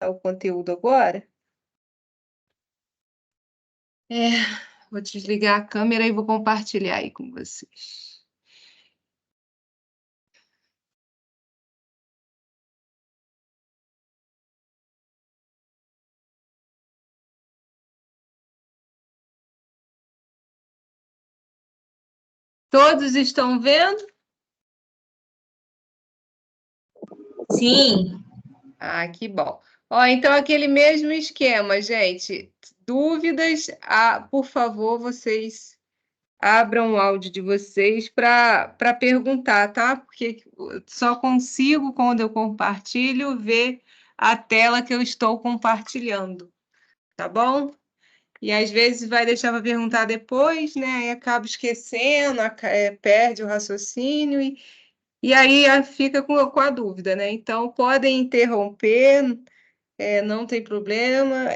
o conteúdo agora. Vou desligar a câmera e vou compartilhar aí com vocês. Todos estão vendo? Sim. Ah, que bom. Ó, então, aquele mesmo esquema, gente. Dúvidas, por favor, vocês abram o áudio de vocês para perguntar, tá? Porque só consigo, quando eu compartilho, ver a tela que eu estou compartilhando, tá bom? E às vezes vai deixar para perguntar depois, né? Aí acaba esquecendo, perde o raciocínio e aí fica com a dúvida, né? Então, podem interromper, não tem problema,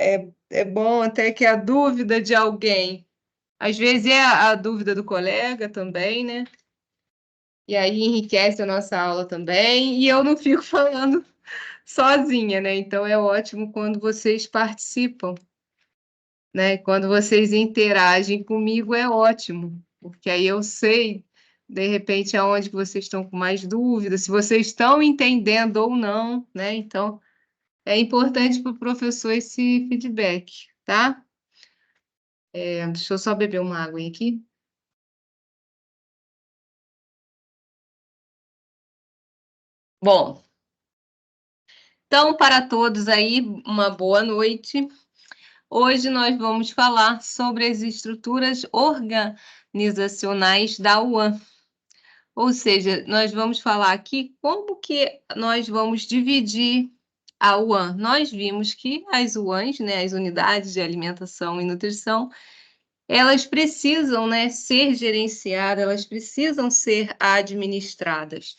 é bom até que a dúvida de alguém, às vezes é a dúvida do colega também, né? E aí enriquece a nossa aula também, e eu não fico falando sozinha, né? Então é ótimo quando vocês participam, né? Quando vocês interagem comigo é ótimo, porque aí eu sei, de repente, aonde que vocês estão com mais dúvidas, se vocês estão entendendo ou não, né? Então é importante para o professor esse feedback, tá? Deixa eu só beber uma água aqui. Bom, então, para todos aí, uma boa noite. Hoje nós vamos falar sobre as estruturas organizacionais da UAN. Ou seja, nós vamos falar aqui como que nós vamos dividir a UAN. Nós vimos que as UANs, né, as unidades de alimentação e nutrição, elas precisam, né, ser gerenciadas, elas precisam ser administradas.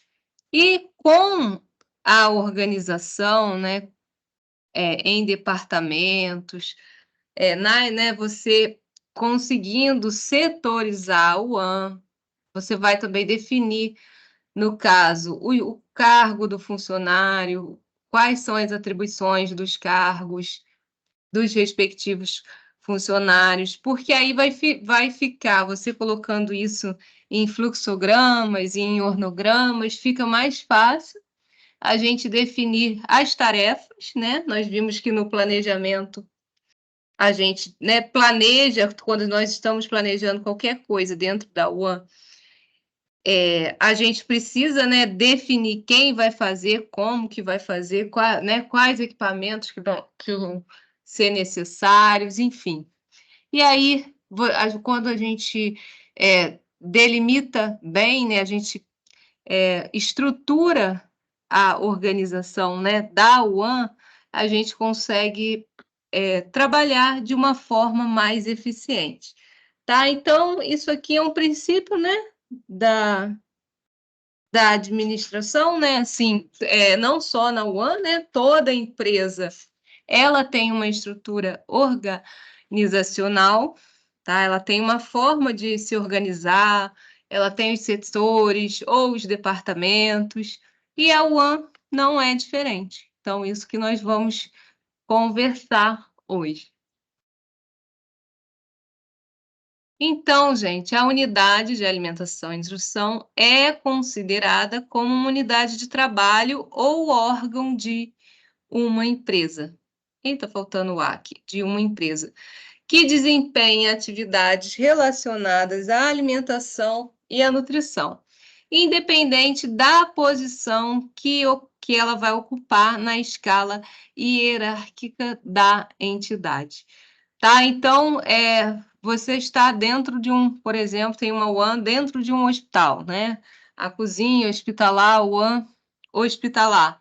E com a organização, né, em departamentos, né, você conseguindo setorizar o UAN, você vai também definir, no caso, o cargo do funcionário, quais são as atribuições dos cargos dos respectivos funcionários, porque aí vai ficar, você colocando isso em fluxogramas e em ornogramas, fica mais fácil a gente definir as tarefas, né? Nós vimos que no planejamento a gente, né, planeja, quando nós estamos planejando qualquer coisa dentro da UAN, a gente precisa, né, definir quem vai fazer, como que vai fazer, né, quais equipamentos que vão ser necessários, enfim. E aí, quando a gente delimita bem, né, a gente estrutura a organização, né, da UAN, a gente consegue trabalhar de uma forma mais eficiente. Tá? Então, isso aqui é um princípio, né, da administração, né? Assim, não só na UAN, né? Toda empresa ela tem uma estrutura organizacional, tá? Ela tem uma forma de se organizar, ela tem os setores ou os departamentos, e a UAN não é diferente. Então, isso que nós vamos conversar hoje. Então, gente, a unidade de alimentação e nutrição é considerada como uma unidade de trabalho ou órgão de uma empresa. Está faltando o A aqui, de uma empresa, que desempenha atividades relacionadas à alimentação e à nutrição, independente da posição que ela vai ocupar na escala hierárquica da entidade. Tá? Então, você está dentro de por exemplo, tem uma UAN dentro de um hospital, né? A cozinha hospitalar, UAN hospitalar.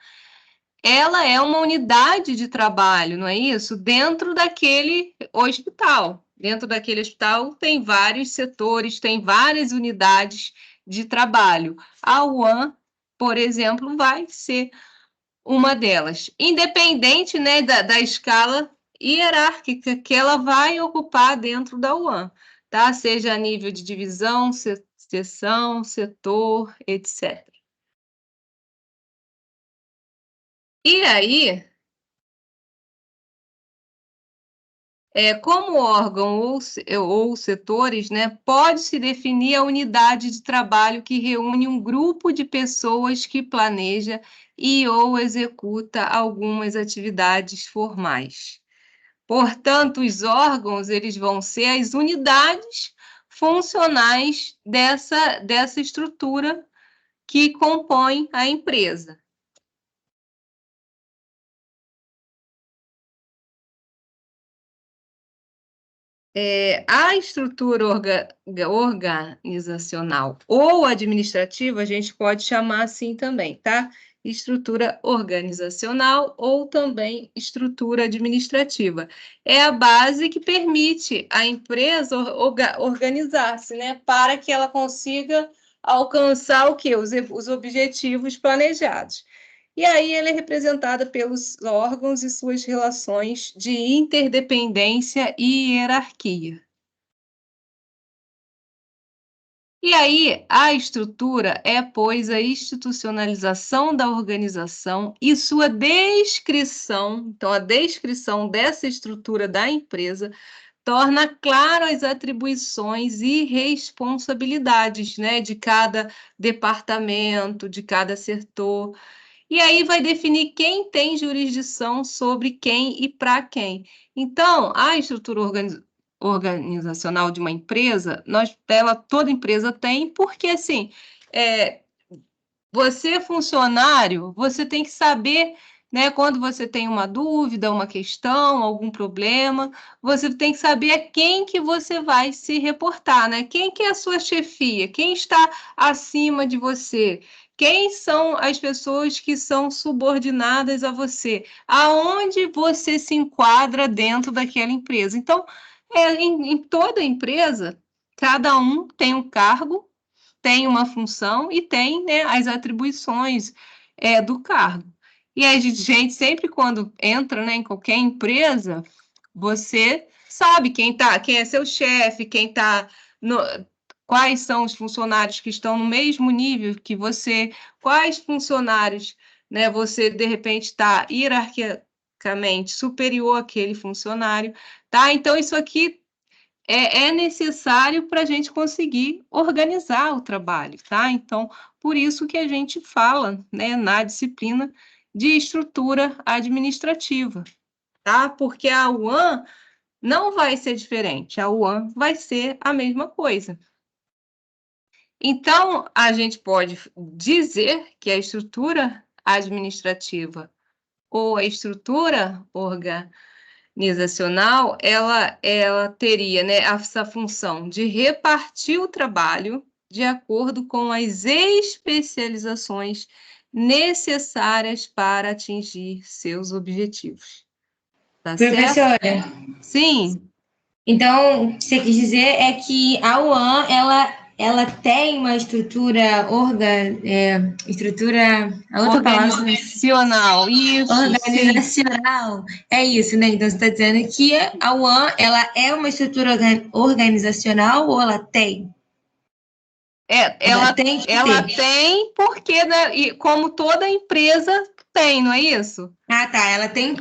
Ela é uma unidade de trabalho, não é isso? Dentro daquele hospital. Dentro daquele hospital tem vários setores, tem várias unidades de trabalho. A UAN, por exemplo, vai ser uma delas, independente, né, da escala hierárquica que ela vai ocupar dentro da UAN, tá? Seja a nível de divisão, seção, setor, etc. E aí, como órgão ou setores, né, pode-se definir a unidade de trabalho que reúne um grupo de pessoas que planeja e ou executa algumas atividades formais. Portanto, os órgãos eles vão ser as unidades funcionais dessa estrutura que compõe a empresa. A estrutura organizacional ou administrativa, a gente pode chamar assim também, tá? Estrutura organizacional ou também estrutura administrativa. É a base que permite a empresa organizar-se, né? Para que ela consiga alcançar o quê? Os objetivos planejados. E aí ela é representada pelos órgãos e suas relações de interdependência e hierarquia. E aí, a estrutura é, pois, a institucionalização da organização e sua descrição. Então, a descrição dessa estrutura da empresa torna claro as atribuições e responsabilidades, né, de cada departamento, de cada setor. E aí vai definir quem tem jurisdição sobre quem e para quem. Então, a estrutura organizacional de uma empresa, toda empresa tem, porque assim, é, você é funcionário, você tem que saber, né, quando você tem uma dúvida, uma questão, algum problema, você tem que saber a quem que você vai se reportar, né? Quem que é a sua chefia? Quem está acima de você? Quem são as pessoas que são subordinadas a você? Aonde você se enquadra dentro daquela empresa? Então, em toda empresa, cada um tem um cargo, tem uma função e tem, né, as atribuições do cargo. E a gente sempre quando entra, né, em qualquer empresa, você sabe quem é seu chefe, quais são os funcionários que estão no mesmo nível que você, quais funcionários, né, você de repente está hierarquicamente superior àquele funcionário, tá? Então isso aqui é necessário para a gente conseguir organizar o trabalho, tá? Então, por isso que a gente fala, né, na disciplina de estrutura administrativa, tá? Porque a UAN não vai ser diferente, a UAN vai ser a mesma coisa. Então, a gente pode dizer que a estrutura administrativa ou a estrutura organizacional, ela teria, né, essa função de repartir o trabalho de acordo com as especializações necessárias para atingir seus objetivos. Tá certo? Professora, Sim. então, o que você quis dizer é que a UAN, ela tem uma estrutura, a outra palavra, Organizacional, isso, sim. organizacional, é isso, né? Então, você está dizendo que a UAN, ela é uma estrutura organizacional ou ela tem? Ela tem que Ela ter. tem, porque, né, e como toda empresa tem, não é isso? Ah, tá, ela tem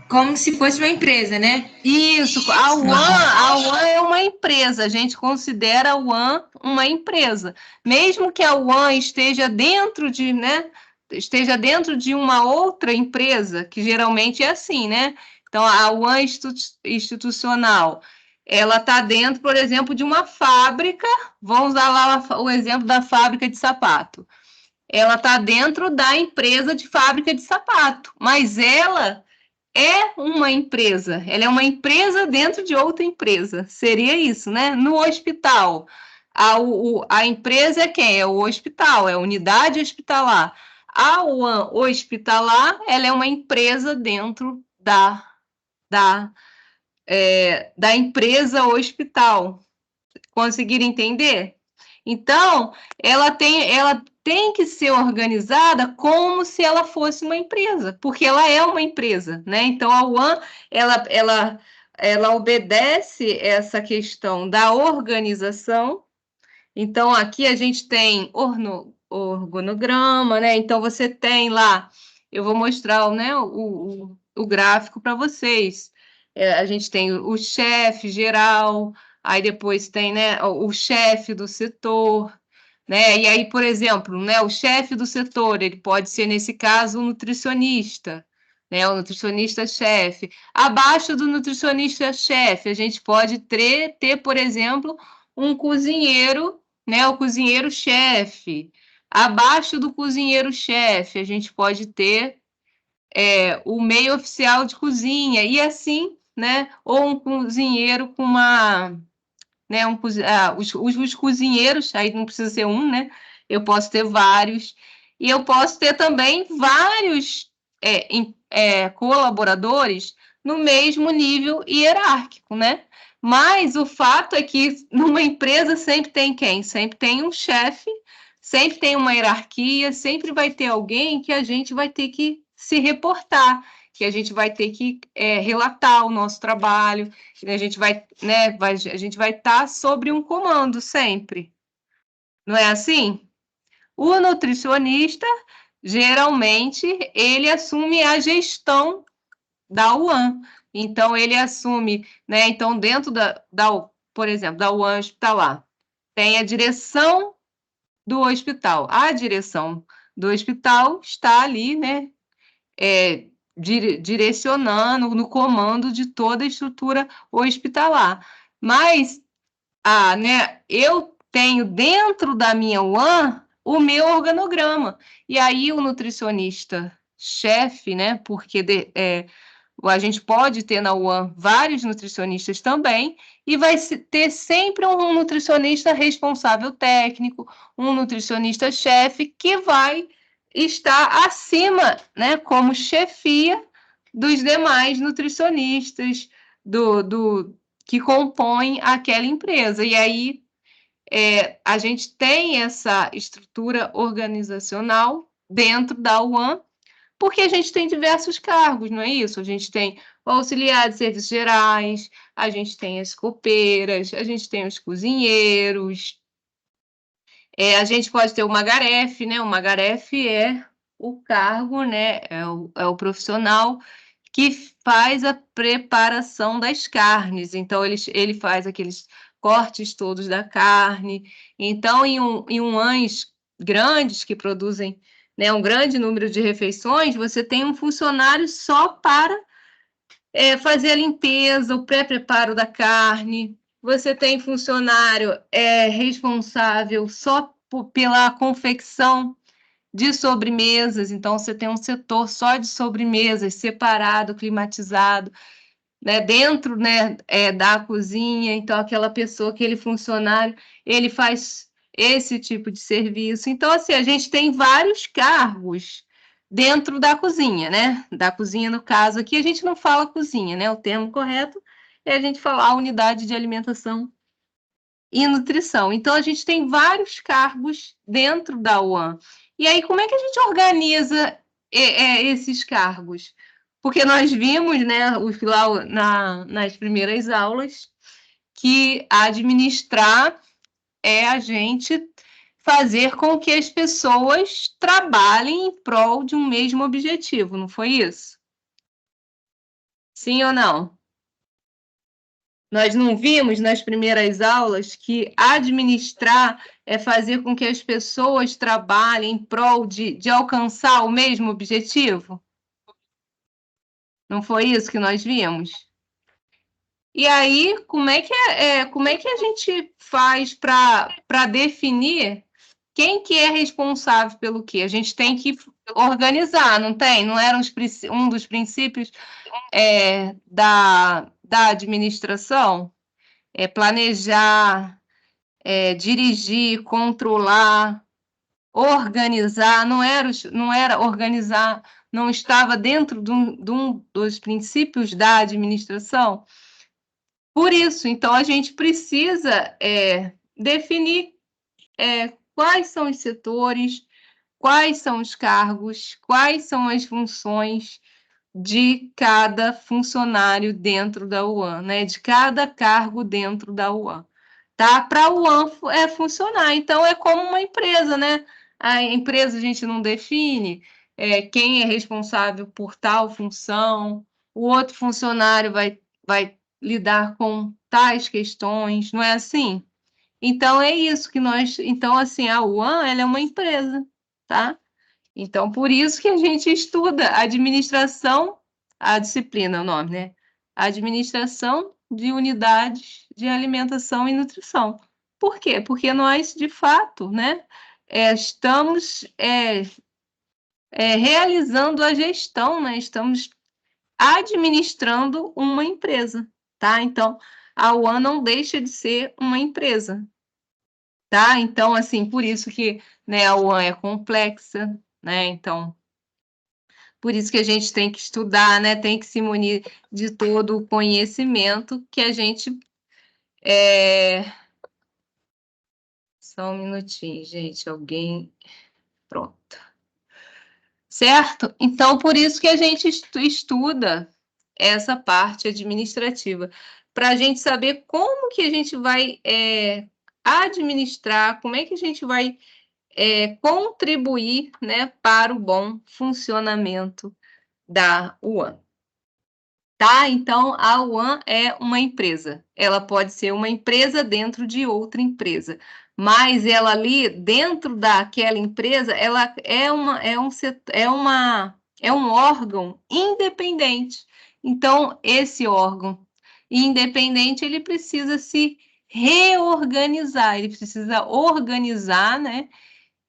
como se fosse uma empresa, né? Isso, a One é uma empresa, a gente considera a One uma empresa. Mesmo que a One esteja dentro de, né, esteja dentro de uma outra empresa, que geralmente é assim, né? Então, a One institucional, ela está dentro, por exemplo, de uma fábrica, vamos usar lá o exemplo da fábrica de sapato. Ela está dentro da empresa de fábrica de sapato, mas ela é uma empresa, ela é uma empresa dentro de outra empresa, seria isso, né? No hospital, a empresa é quem? É o hospital, é a unidade hospitalar. A UAN hospitalar, ela é uma empresa dentro da empresa hospital. Conseguiram entender? Então, ela tem que ser organizada como se ela fosse uma empresa, porque ela é uma empresa, né? Então, a UAN, ela obedece essa questão da organização. Então, aqui a gente tem organograma, né? Então, você tem lá, eu vou mostrar, né, o gráfico para vocês. A gente tem o chefe geral, aí depois tem, né, o chefe do setor, né? E aí, por exemplo, né, o chefe do setor, ele pode ser, nesse caso, um nutricionista, né? O nutricionista-chefe. Abaixo do nutricionista-chefe, a gente pode ter, por exemplo, um cozinheiro, né? O cozinheiro-chefe. Abaixo do cozinheiro-chefe, a gente pode ter o meio oficial de cozinha, e assim, né? Ou um cozinheiro com uma, né? Os cozinheiros, aí não precisa ser um, né? Eu posso ter vários, e eu posso ter também vários colaboradores no mesmo nível hierárquico, né? Mas o fato é que numa empresa sempre tem quem? Sempre tem um chefe, sempre tem uma hierarquia, sempre vai ter alguém que a gente vai ter que se reportar, que a gente vai ter que relatar o nosso trabalho, a gente vai, né, a gente vai estar sobre um comando sempre. Não é assim? O nutricionista, geralmente, ele assume a gestão da UAN. Então, ele assume, né? Então, dentro por exemplo, da UAN hospitalar, tem a direção do hospital. A direção do hospital está ali, né? Direcionando no comando de toda a estrutura hospitalar. Mas né, eu tenho dentro da minha UAN o meu organograma. E aí o nutricionista chefe, né? Porque a gente pode ter na UAN vários nutricionistas também, e vai ter sempre um nutricionista responsável técnico, um nutricionista chefe, que vai estar acima, né, como chefia dos demais nutricionistas que compõem aquela empresa. E aí a gente tem essa estrutura organizacional dentro da UAN, porque a gente tem diversos cargos, não é isso? A gente tem o auxiliar de serviços gerais, a gente tem as copeiras, a gente tem os cozinheiros, a gente pode ter o magarefe, né? O magarefe é o cargo, né? É o profissional que faz a preparação das carnes. Então, ele faz aqueles cortes todos da carne. Então, em UANs grandes que produzem, né, um grande número de refeições, você tem um funcionário só para fazer a limpeza, o pré-preparo da carne. Você tem funcionário responsável só pela confecção de sobremesas, então você tem um setor só de sobremesas, separado, climatizado, né, dentro, né, da cozinha. Então aquela pessoa, aquele funcionário, ele faz esse tipo de serviço. Então, assim, a gente tem vários cargos dentro da cozinha, né? Da cozinha, no caso aqui, a gente não fala cozinha, né? O termo correto é a gente falar unidade de alimentação e nutrição. Então, a gente tem vários cargos dentro da UAN. E aí, como é que a gente organiza esses cargos? Porque nós vimos, né, nas primeiras aulas, que administrar é a gente fazer com que as pessoas trabalhem em prol de um mesmo objetivo, não foi isso? Sim ou não? Nós não vimos nas primeiras aulas que administrar é fazer com que as pessoas trabalhem em prol de alcançar o mesmo objetivo? Não foi isso que nós vimos? E aí, como é que a gente faz para definir quem que é responsável pelo quê? A gente tem que organizar, não tem? Não era um dos princípios da administração? Planejar, dirigir, controlar, organizar, não era organizar, não estava dentro de um dos princípios da administração. Por isso, então, a gente precisa definir quais são os setores, quais são os cargos, quais são as funções de cada funcionário dentro da UAN, né? De cada cargo dentro da UAN, tá? Para a UAN funcionar. Então, é como uma empresa, né? A empresa a gente não define quem é responsável por tal função, o outro funcionário vai vai lidar com tais questões, não é assim? Então, é isso que nós... Então, assim, a UAN, ela é uma empresa, tá? Então, por isso que a gente estuda administração, a disciplina, o nome, né? Administração de unidades de alimentação e nutrição. Por quê? Porque nós, de fato, né, estamos realizando a gestão, né? Estamos administrando uma empresa, tá? Então, a UAN não deixa de ser uma empresa, tá? Então, assim, por isso que, né, a UAN é complexa, né? Então, por isso que a gente tem que estudar, né? Tem que se munir de todo o conhecimento que a gente... Só um minutinho, gente. Alguém... Pronto. Certo? Então, por isso que a gente estuda essa parte administrativa, para a gente saber como que a gente vai administrar, como é que a gente vai contribuir, né, para o bom funcionamento da UAN. Tá? Então, a UAN é uma empresa. Ela pode ser uma empresa dentro de outra empresa, mas ela ali, dentro daquela empresa, ela é um órgão independente. Então, esse órgão independente, ele precisa se reorganizar, ele precisa organizar, né?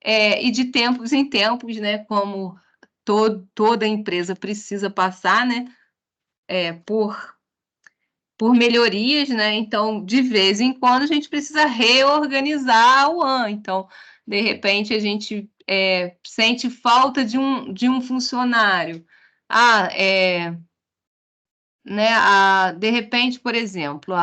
E de tempos em tempos, né? Como toda empresa precisa passar, né? Por melhorias, né? Então, de vez em quando, a gente precisa reorganizar a UAN. Então, de repente, a gente sente falta de um funcionário. Né? De repente, por exemplo,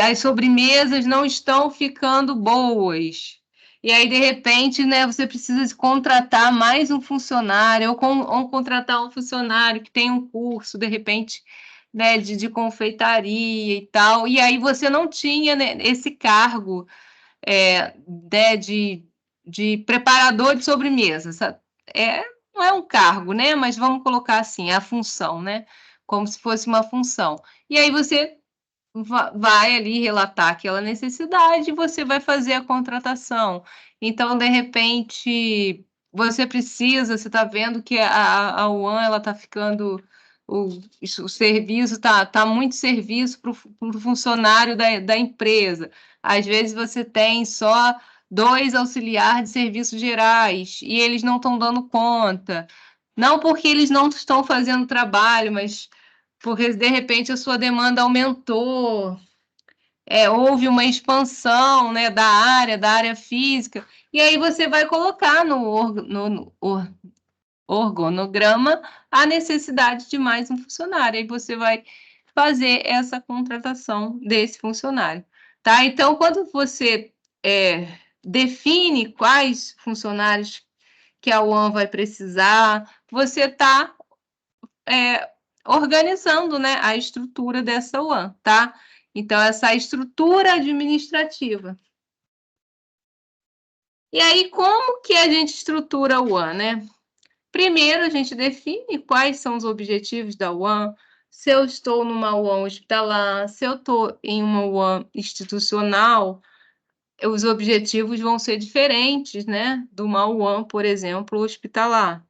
as sobremesas não estão ficando boas. E aí, de repente, né, você precisa contratar mais um funcionário, ou contratar um funcionário que tem um curso, de repente, né, de confeitaria e tal. E aí você não tinha, né, esse cargo né, de preparador de sobremesa. Não é um cargo, né? Mas vamos colocar assim, a função, né? Como se fosse uma função. E aí você vai ali relatar aquela necessidade e você vai fazer a contratação. Então, de repente, você está vendo que a UAN ela está ficando, o serviço tá muito serviço para o funcionário da empresa. Às vezes você tem só 2 auxiliares de serviços gerais e eles não estão dando conta. Não porque eles não estão fazendo trabalho, mas porque de repente a sua demanda aumentou, houve uma expansão, né, da área física, e aí você vai colocar no organograma a necessidade de mais um funcionário, aí você vai fazer essa contratação desse funcionário, tá? Então, quando você define quais funcionários que a UAN vai precisar, você está organizando, né, a estrutura dessa UAN, tá? Então, essa estrutura administrativa. E aí, como que a gente estrutura a UAN, né? Primeiro, a gente define quais são os objetivos da UAN, se eu estou numa UAN hospitalar, se eu estou em uma UAN institucional, os objetivos vão ser diferentes, né, de uma UAN, por exemplo, hospitalar.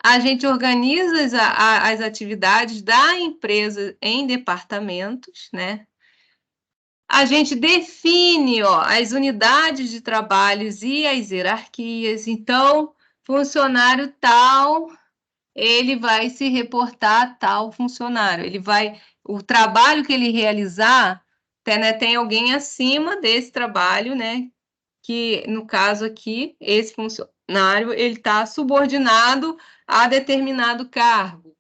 A gente organiza as atividades da empresa em departamentos, né? A gente define, as unidades de trabalhos e as hierarquias. Então, funcionário tal, ele vai se reportar a tal funcionário. O trabalho que ele realizar, né, tem alguém acima desse trabalho, né? Que, no caso aqui, esse funcionário, ele está subordinado a determinado cargo,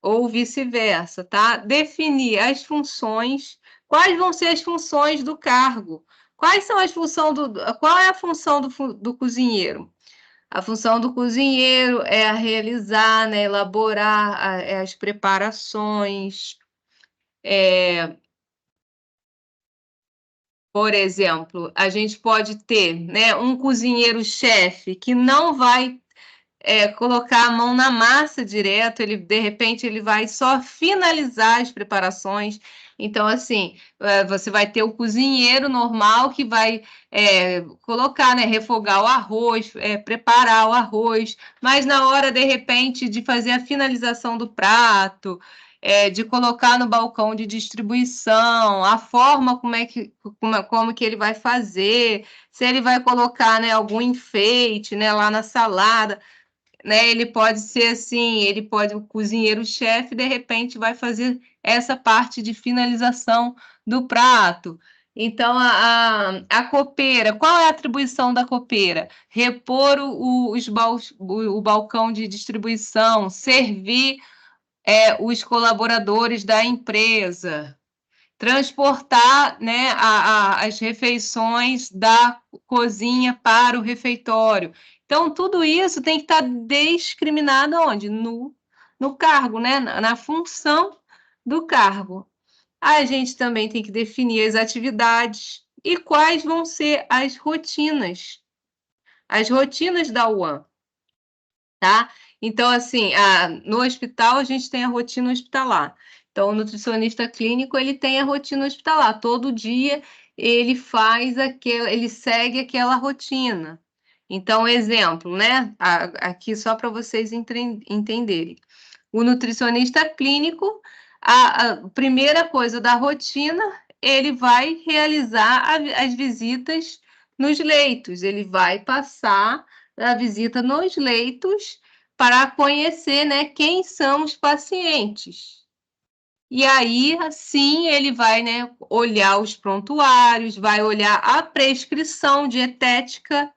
ou vice-versa, tá? Definir as funções, quais vão ser as funções do cargo, quais são as funções qual é a função do cozinheiro? A função do cozinheiro é a realizar, né, elaborar as preparações, por exemplo, a gente pode ter, né, um cozinheiro-chefe que não vai colocar a mão na massa direto, de repente ele vai só finalizar as preparações. Então, assim, você vai ter o cozinheiro normal que vai colocar, né, refogar o arroz, preparar o arroz, mas na hora, de repente, de fazer a finalização do prato, de colocar no balcão de distribuição, a forma como que ele vai fazer, se ele vai colocar, né, algum enfeite, né, lá na salada, né? Ele pode ser assim, o cozinheiro-chefe, de repente, vai fazer essa parte de finalização do prato. Então, a copeira, qual é a atribuição da copeira? Repor o balcão de distribuição, servir os colaboradores da empresa, transportar, né, as refeições da cozinha para o refeitório. Então, tudo isso tem que estar discriminado onde? No cargo, né? Na função do cargo. A gente também tem que definir as atividades e quais vão ser as rotinas da UAN, tá? Então, assim, no hospital a gente tem a rotina hospitalar. Então, o nutricionista clínico, ele tem a rotina hospitalar. Todo dia ele segue aquela rotina. Então, exemplo, né? Aqui só para vocês entenderem. O nutricionista clínico, a primeira coisa da rotina, ele vai realizar as visitas nos leitos. Ele vai passar a visita nos leitos para conhecer, né, quem são os pacientes. E aí, assim, ele vai, né, olhar os prontuários, vai olhar a prescrição dietética,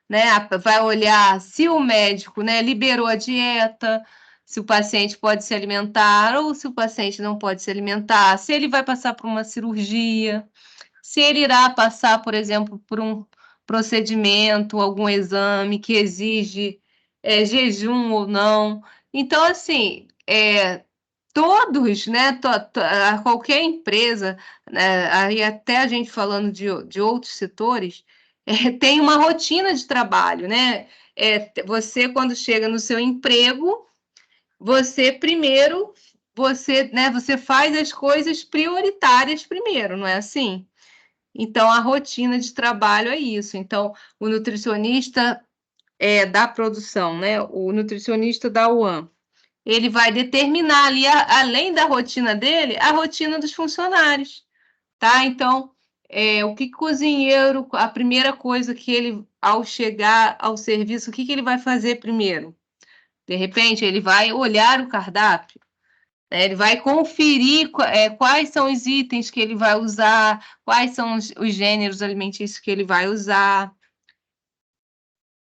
né, vai olhar se o médico, né, liberou a dieta, se o paciente pode se alimentar ou se o paciente não pode se alimentar, se ele vai passar por uma cirurgia, se ele irá passar, por exemplo, por um procedimento, algum exame que exige jejum ou não. Então, assim, todos, né, qualquer empresa, né, aí até a gente falando de outros setores, tem uma rotina de trabalho, né? Você, quando chega no seu emprego, você faz as coisas prioritárias primeiro, não é assim? Então, a rotina de trabalho é isso. Então, o nutricionista da produção, né? O nutricionista da UAN, ele vai determinar ali, além da rotina dele, a rotina dos funcionários, tá? Então, o que cozinheiro, a primeira coisa que ele, ao chegar ao serviço, o que ele vai fazer primeiro? De repente, ele vai olhar o cardápio, né? Ele vai conferir quais são os itens que ele vai usar, quais são os gêneros alimentícios que ele vai usar,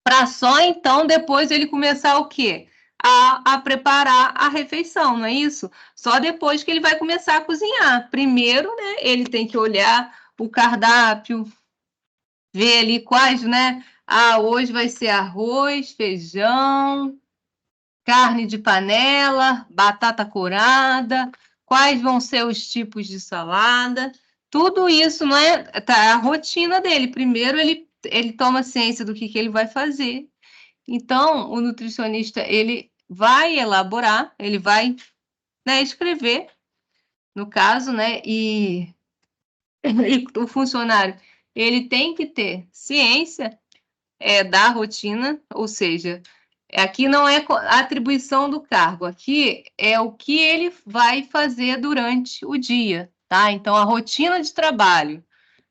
para só então depois ele começar o quê? A preparar a refeição, não é isso? Só depois que ele vai começar a cozinhar. Primeiro, né, ele tem que olhar o cardápio, ver ali quais, né? Hoje vai ser arroz, feijão, carne de panela, batata corada, quais vão ser os tipos de salada. Tudo isso não é a rotina dele. Primeiro ele toma ciência do que ele vai fazer. Então, o nutricionista, ele vai elaborar, ele vai, né, escrever, no caso, né, e o funcionário, ele tem que ter ciência da rotina, ou seja, aqui não é a atribuição do cargo, aqui é o que ele vai fazer durante o dia, tá? Então, a rotina de trabalho,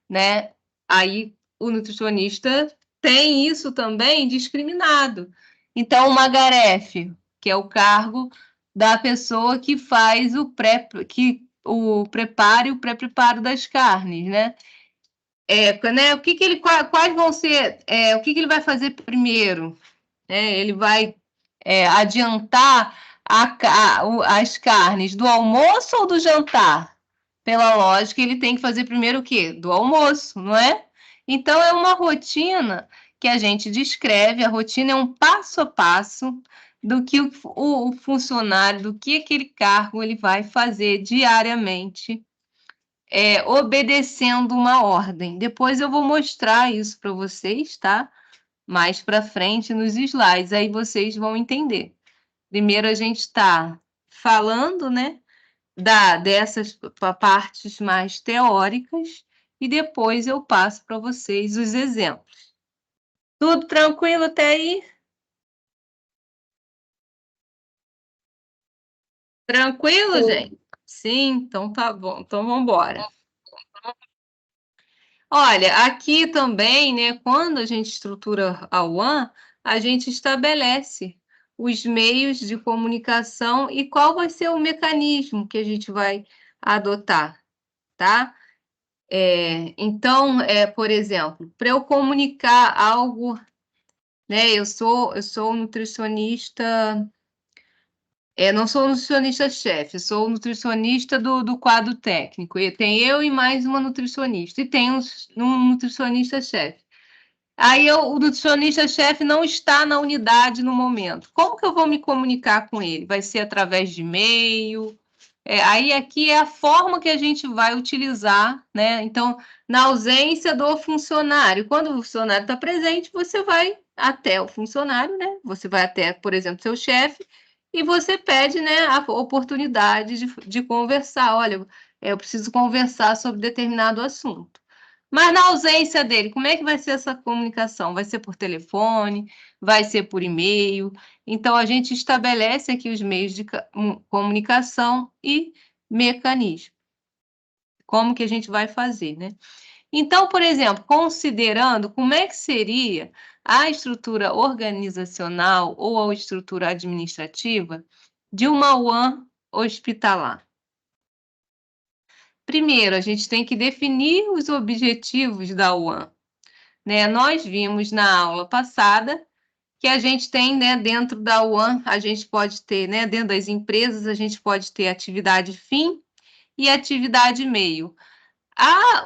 né? Aí o nutricionista tem isso também discriminado. Então, o Magarefe, que é o cargo da pessoa que faz o preparo e o pré-preparo das carnes, né? Né? Quais vão ser, o que ele vai fazer primeiro? Ele vai adiantar as carnes do almoço ou do jantar? Pela lógica, ele tem que fazer primeiro o quê? Do almoço, não é? Então, é uma rotina que a gente descreve, a rotina é um passo a passo do que o funcionário, do que aquele cargo ele vai fazer diariamente, obedecendo uma ordem. Depois eu vou mostrar isso para vocês, tá? mais para frente nos slides, aí vocês vão entender. Primeiro a gente está falando, né, dessas partes mais teóricas, e depois eu passo para vocês os exemplos. Tudo tranquilo até aí? Tranquilo, gente? Sim, então tá bom. Então vamos embora. Olha, aqui também, né, quando a gente estrutura a UAN, a gente estabelece os meios de comunicação e qual vai ser o mecanismo que a gente vai adotar, tá? Então, por exemplo, para eu comunicar algo, né, eu sou nutricionista, não sou nutricionista-chefe, sou nutricionista do quadro técnico. E tem eu e mais uma nutricionista, e tem um nutricionista-chefe. Aí o nutricionista-chefe não está na unidade no momento. Como que eu vou me comunicar com ele? Vai ser através de e-mail? Aí aqui é a forma que a gente vai utilizar, né? Então, na ausência do funcionário, quando o funcionário está presente, você vai até o funcionário, né? Você vai até, por exemplo, seu chefe, e você pede, né, a oportunidade de conversar. Olha, eu preciso conversar sobre determinado assunto. Mas na ausência dele, como é que vai ser essa comunicação? Vai ser por telefone? Vai ser por e-mail? Então, a gente estabelece aqui os meios de comunicação e mecanismo. Como que a gente vai fazer, né? Então, por exemplo, considerando como é que seria a estrutura organizacional ou a estrutura administrativa de uma UAN hospitalar. Primeiro, a gente tem que definir os objetivos da UAN, né? Nós vimos na aula passada que a gente tem, né, dentro da UAN, a gente pode ter, né, dentro das empresas, a gente pode ter atividade fim e atividade meio.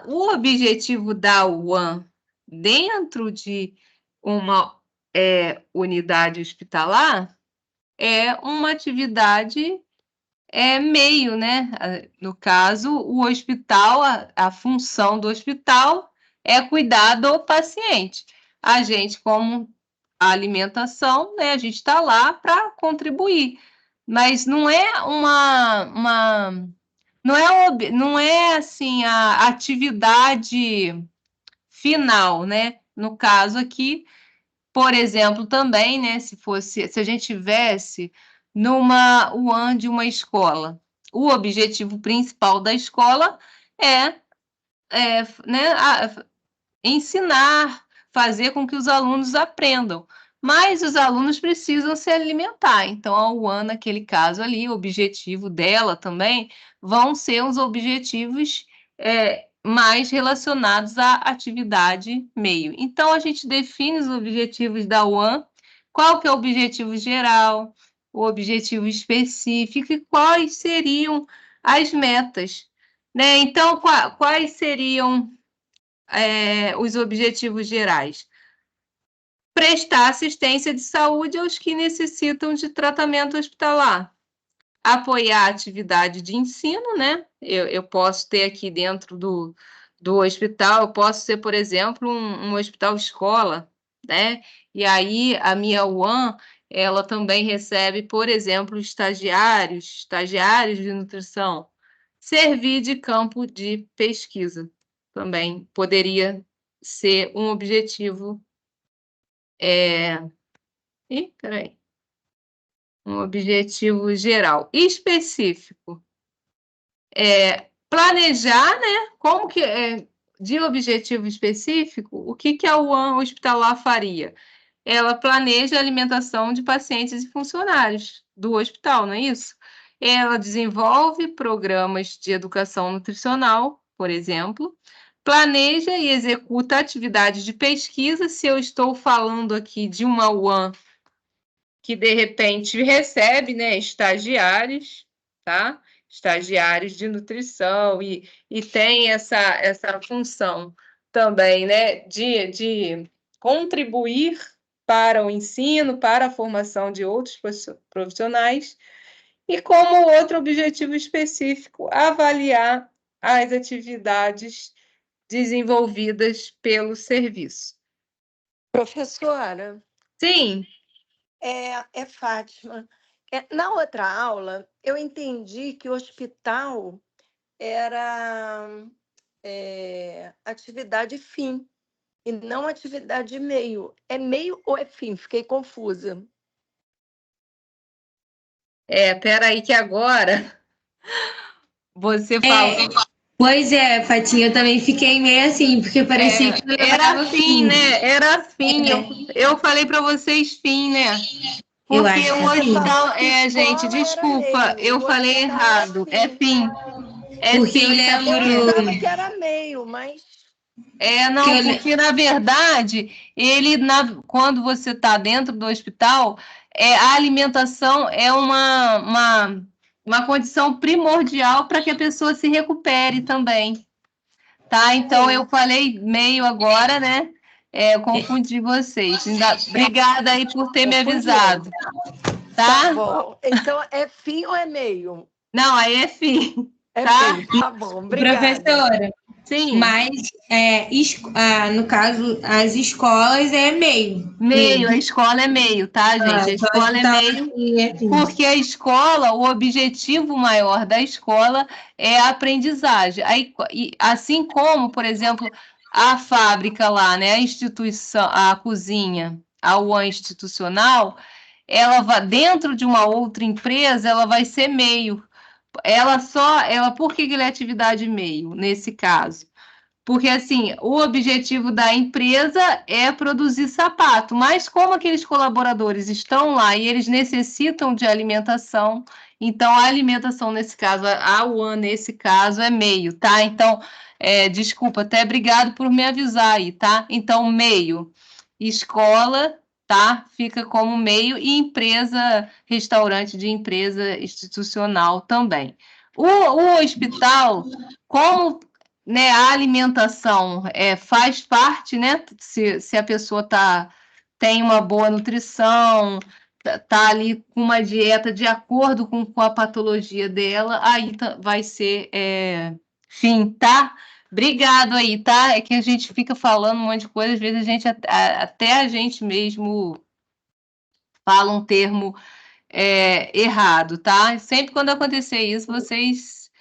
O objetivo da UAN dentro de uma unidade hospitalar é uma atividade meio, né? No caso, o hospital, a função do hospital é cuidar do paciente. A gente, como a alimentação, né, a gente está lá para contribuir, mas não é não é assim a atividade final, né? No caso aqui, por exemplo, também, né, se a gente tivesse numa UAN de uma escola, o objetivo principal da escola né, ensinar, fazer com que os alunos aprendam. Mas os alunos precisam se alimentar. Então, a UAN, naquele caso ali, o objetivo dela também vão ser os objetivos mais relacionados à atividade meio. Então, a gente define os objetivos da UAN, qual que é o objetivo geral, o objetivo específico e quais seriam as metas, né? Então, quais seriam os objetivos gerais? Prestar assistência de saúde aos que necessitam de tratamento hospitalar. Apoiar a atividade de ensino, né? Eu posso ter aqui dentro do hospital, eu posso ser, por exemplo, um hospital escola, né? E aí a minha UAN, ela também recebe, por exemplo, estagiários de nutrição, servir de campo de pesquisa também poderia ser um objetivo. Peraí. Um objetivo geral. Específico. Planejar, né? Como que de objetivo específico, o que a UAN hospitalar faria? Ela planeja a alimentação de pacientes e funcionários do hospital, não é isso? Ela desenvolve programas de educação nutricional, por exemplo, planeja e executa atividades de pesquisa. Se eu estou falando aqui de uma UAN que, de repente, recebe, né, estagiários, tá? Estagiários de nutrição e tem essa função também, né, de contribuir para o ensino, para a formação de outros profissionais, e como outro objetivo específico, avaliar as atividades desenvolvidas pelo serviço. Professora, Sim. é Fátima. Na outra aula, eu entendi que o hospital era atividade fim e não atividade meio. É meio ou é fim? Fiquei confusa. Peraí que agora você falou. Pois é, Fatinha, eu também fiquei meio assim, porque parecia que eu Era lembrava fim, né? Era fim. Eu falei para vocês fim, né? Eu Porque acho o que sim. hospital. Escola Gente, era desculpa, meio, eu o falei hospital errado. era É fim. É Porque eu fim, sabe por quê? Eu achava lembro que era meio, mas que Não, porque na verdade, quando você está dentro do hospital, a alimentação é uma condição primordial para que a pessoa se recupere também. Tá? Então, sim. eu falei meio agora, né? Eu confundi vocês. Obrigada aí por ter me Confundiu. avisado. Tá Tá? bom. Então, é fim ou é meio? Não, aí é fim. É Tá? fim, tá bom. Obrigada. professora, Sim. mas no caso, as escolas é meio. Meio, a escola é meio, tá, gente? A Então escola é meio. Porque a escola, o objetivo maior da escola é a aprendizagem. Aí, assim como, por exemplo, a fábrica lá, né, a instituição, a cozinha, a UAN institucional, ela vai dentro de uma outra empresa, ela vai ser meio. Por que ela é atividade meio nesse caso? Porque, assim, o objetivo da empresa é produzir sapato, mas como aqueles colaboradores estão lá e eles necessitam de alimentação, então a alimentação, nesse caso, a UAN, nesse caso, é meio, tá? Então, desculpa, até obrigado por me avisar aí, tá? Então, meio, escola, tá? Fica como meio e empresa, restaurante de empresa institucional também. O hospital, como, né, a alimentação faz parte, né? Se a pessoa tem uma boa nutrição, tá ali com uma dieta de acordo com a patologia dela, aí vai ser fim, tá? Obrigado aí, tá? É que a gente fica falando um monte de coisa, às vezes até a gente mesmo fala um termo errado, tá? Sempre quando acontecer isso, vocês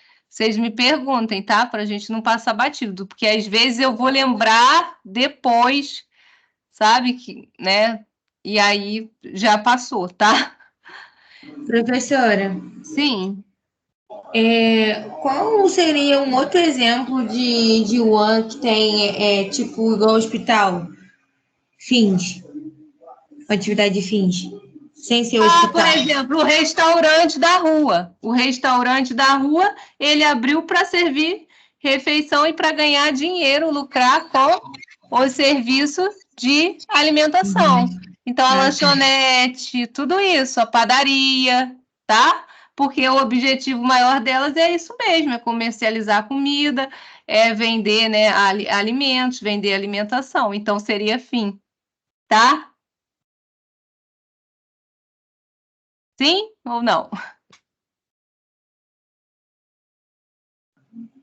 me perguntem, tá? Para a gente não passar batido, porque às vezes eu vou lembrar depois, sabe? Né? E aí já passou, tá? Professora, Sim. qual seria um outro exemplo de UAN que tem, tipo, igual hospital? Fins. Atividade de fins. Sem ser hospital. Por exemplo, o restaurante da rua. O restaurante da rua, ele abriu para servir refeição e para ganhar dinheiro, lucrar com o serviço de alimentação. Então, a lanchonete, tudo isso, a padaria, tá? Porque o objetivo maior delas é isso mesmo, é comercializar comida, é vender, né, alimentos, vender alimentação. Então, seria fim, tá? Sim ou não?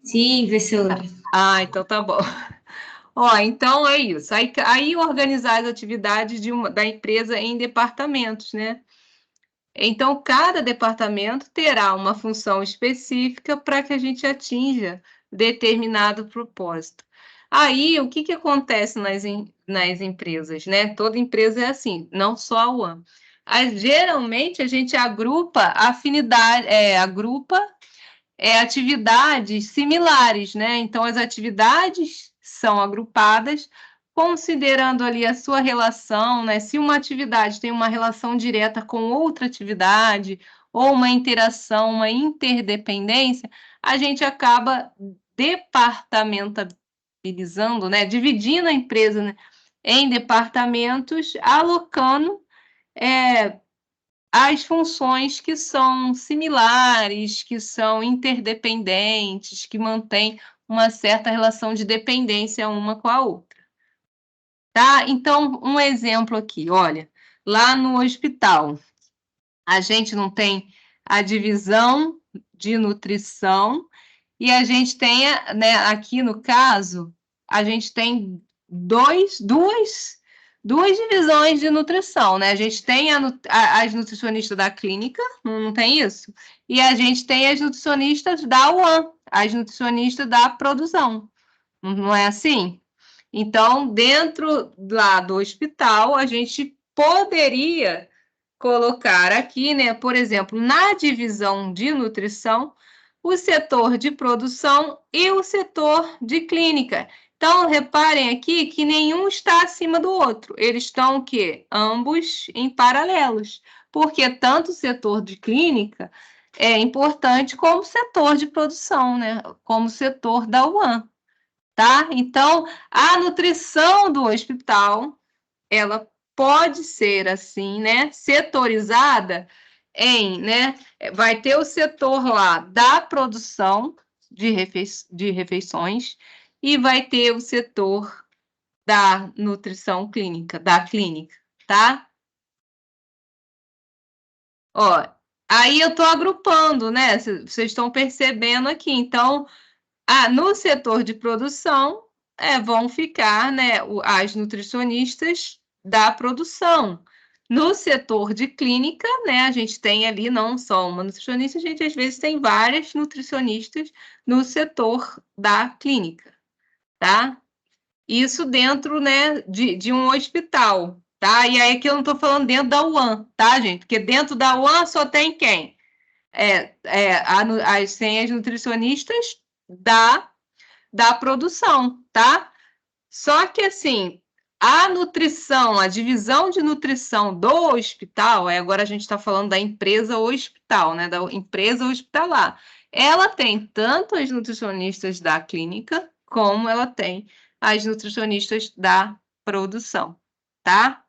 Sim, professora. Então tá bom. Ó, então é isso. Aí organizar as atividades da empresa em departamentos, né? Então, cada departamento terá uma função específica para que a gente atinja determinado propósito. Aí, o que acontece nas empresas, né? Toda empresa é assim, não só a UAM. Geralmente, a gente agrupa atividades similares, né? Então, as atividades são agrupadas considerando ali a sua relação, né? Se uma atividade tem uma relação direta com outra atividade, ou uma interação, uma interdependência, a gente acaba departamentalizando, né? Dividindo a empresa, né, em departamentos, alocando as funções que são similares, que são interdependentes, que mantêm uma certa relação de dependência uma com a outra. Tá? Então, um exemplo aqui, olha, lá no hospital, a gente não tem a divisão de nutrição e a gente tem, né, aqui no caso, a gente tem duas divisões de nutrição, né? A gente tem as nutricionistas da clínica, não tem isso? E a gente tem as nutricionistas da UAN, as nutricionistas da produção. Não é assim? Então, dentro lá do hospital, a gente poderia colocar aqui, né, por exemplo, na divisão de nutrição, o setor de produção e o setor de clínica. Então, reparem aqui que nenhum está acima do outro. Eles estão o quê? Ambos em paralelos, porque tanto o setor de clínica é importante como o setor de produção, né? Como o setor da UAN, tá? Então, a nutrição do hospital, ela pode ser assim, né, setorizada em, né, vai ter o setor lá da produção de refeições e vai ter o setor da nutrição clínica, da clínica, tá? Ó, aí eu tô agrupando, né? Vocês estão percebendo aqui. Então, no setor de produção, vão ficar, né, as nutricionistas da produção. No setor de clínica, né, a gente tem ali não só uma nutricionista, a gente às vezes tem várias nutricionistas no setor da clínica, tá? Isso dentro, né, de um hospital, tá? E aí que eu não estou falando dentro da UAN, tá, gente? Porque dentro da UAN só tem quem? Tem as nutricionistas da produção, tá? Só que, assim, a nutrição, a divisão de nutrição do hospital, agora a gente está falando da empresa hospital, né? Da empresa hospitalar. Ela tem tanto as nutricionistas da clínica, como ela tem as nutricionistas da produção, tá?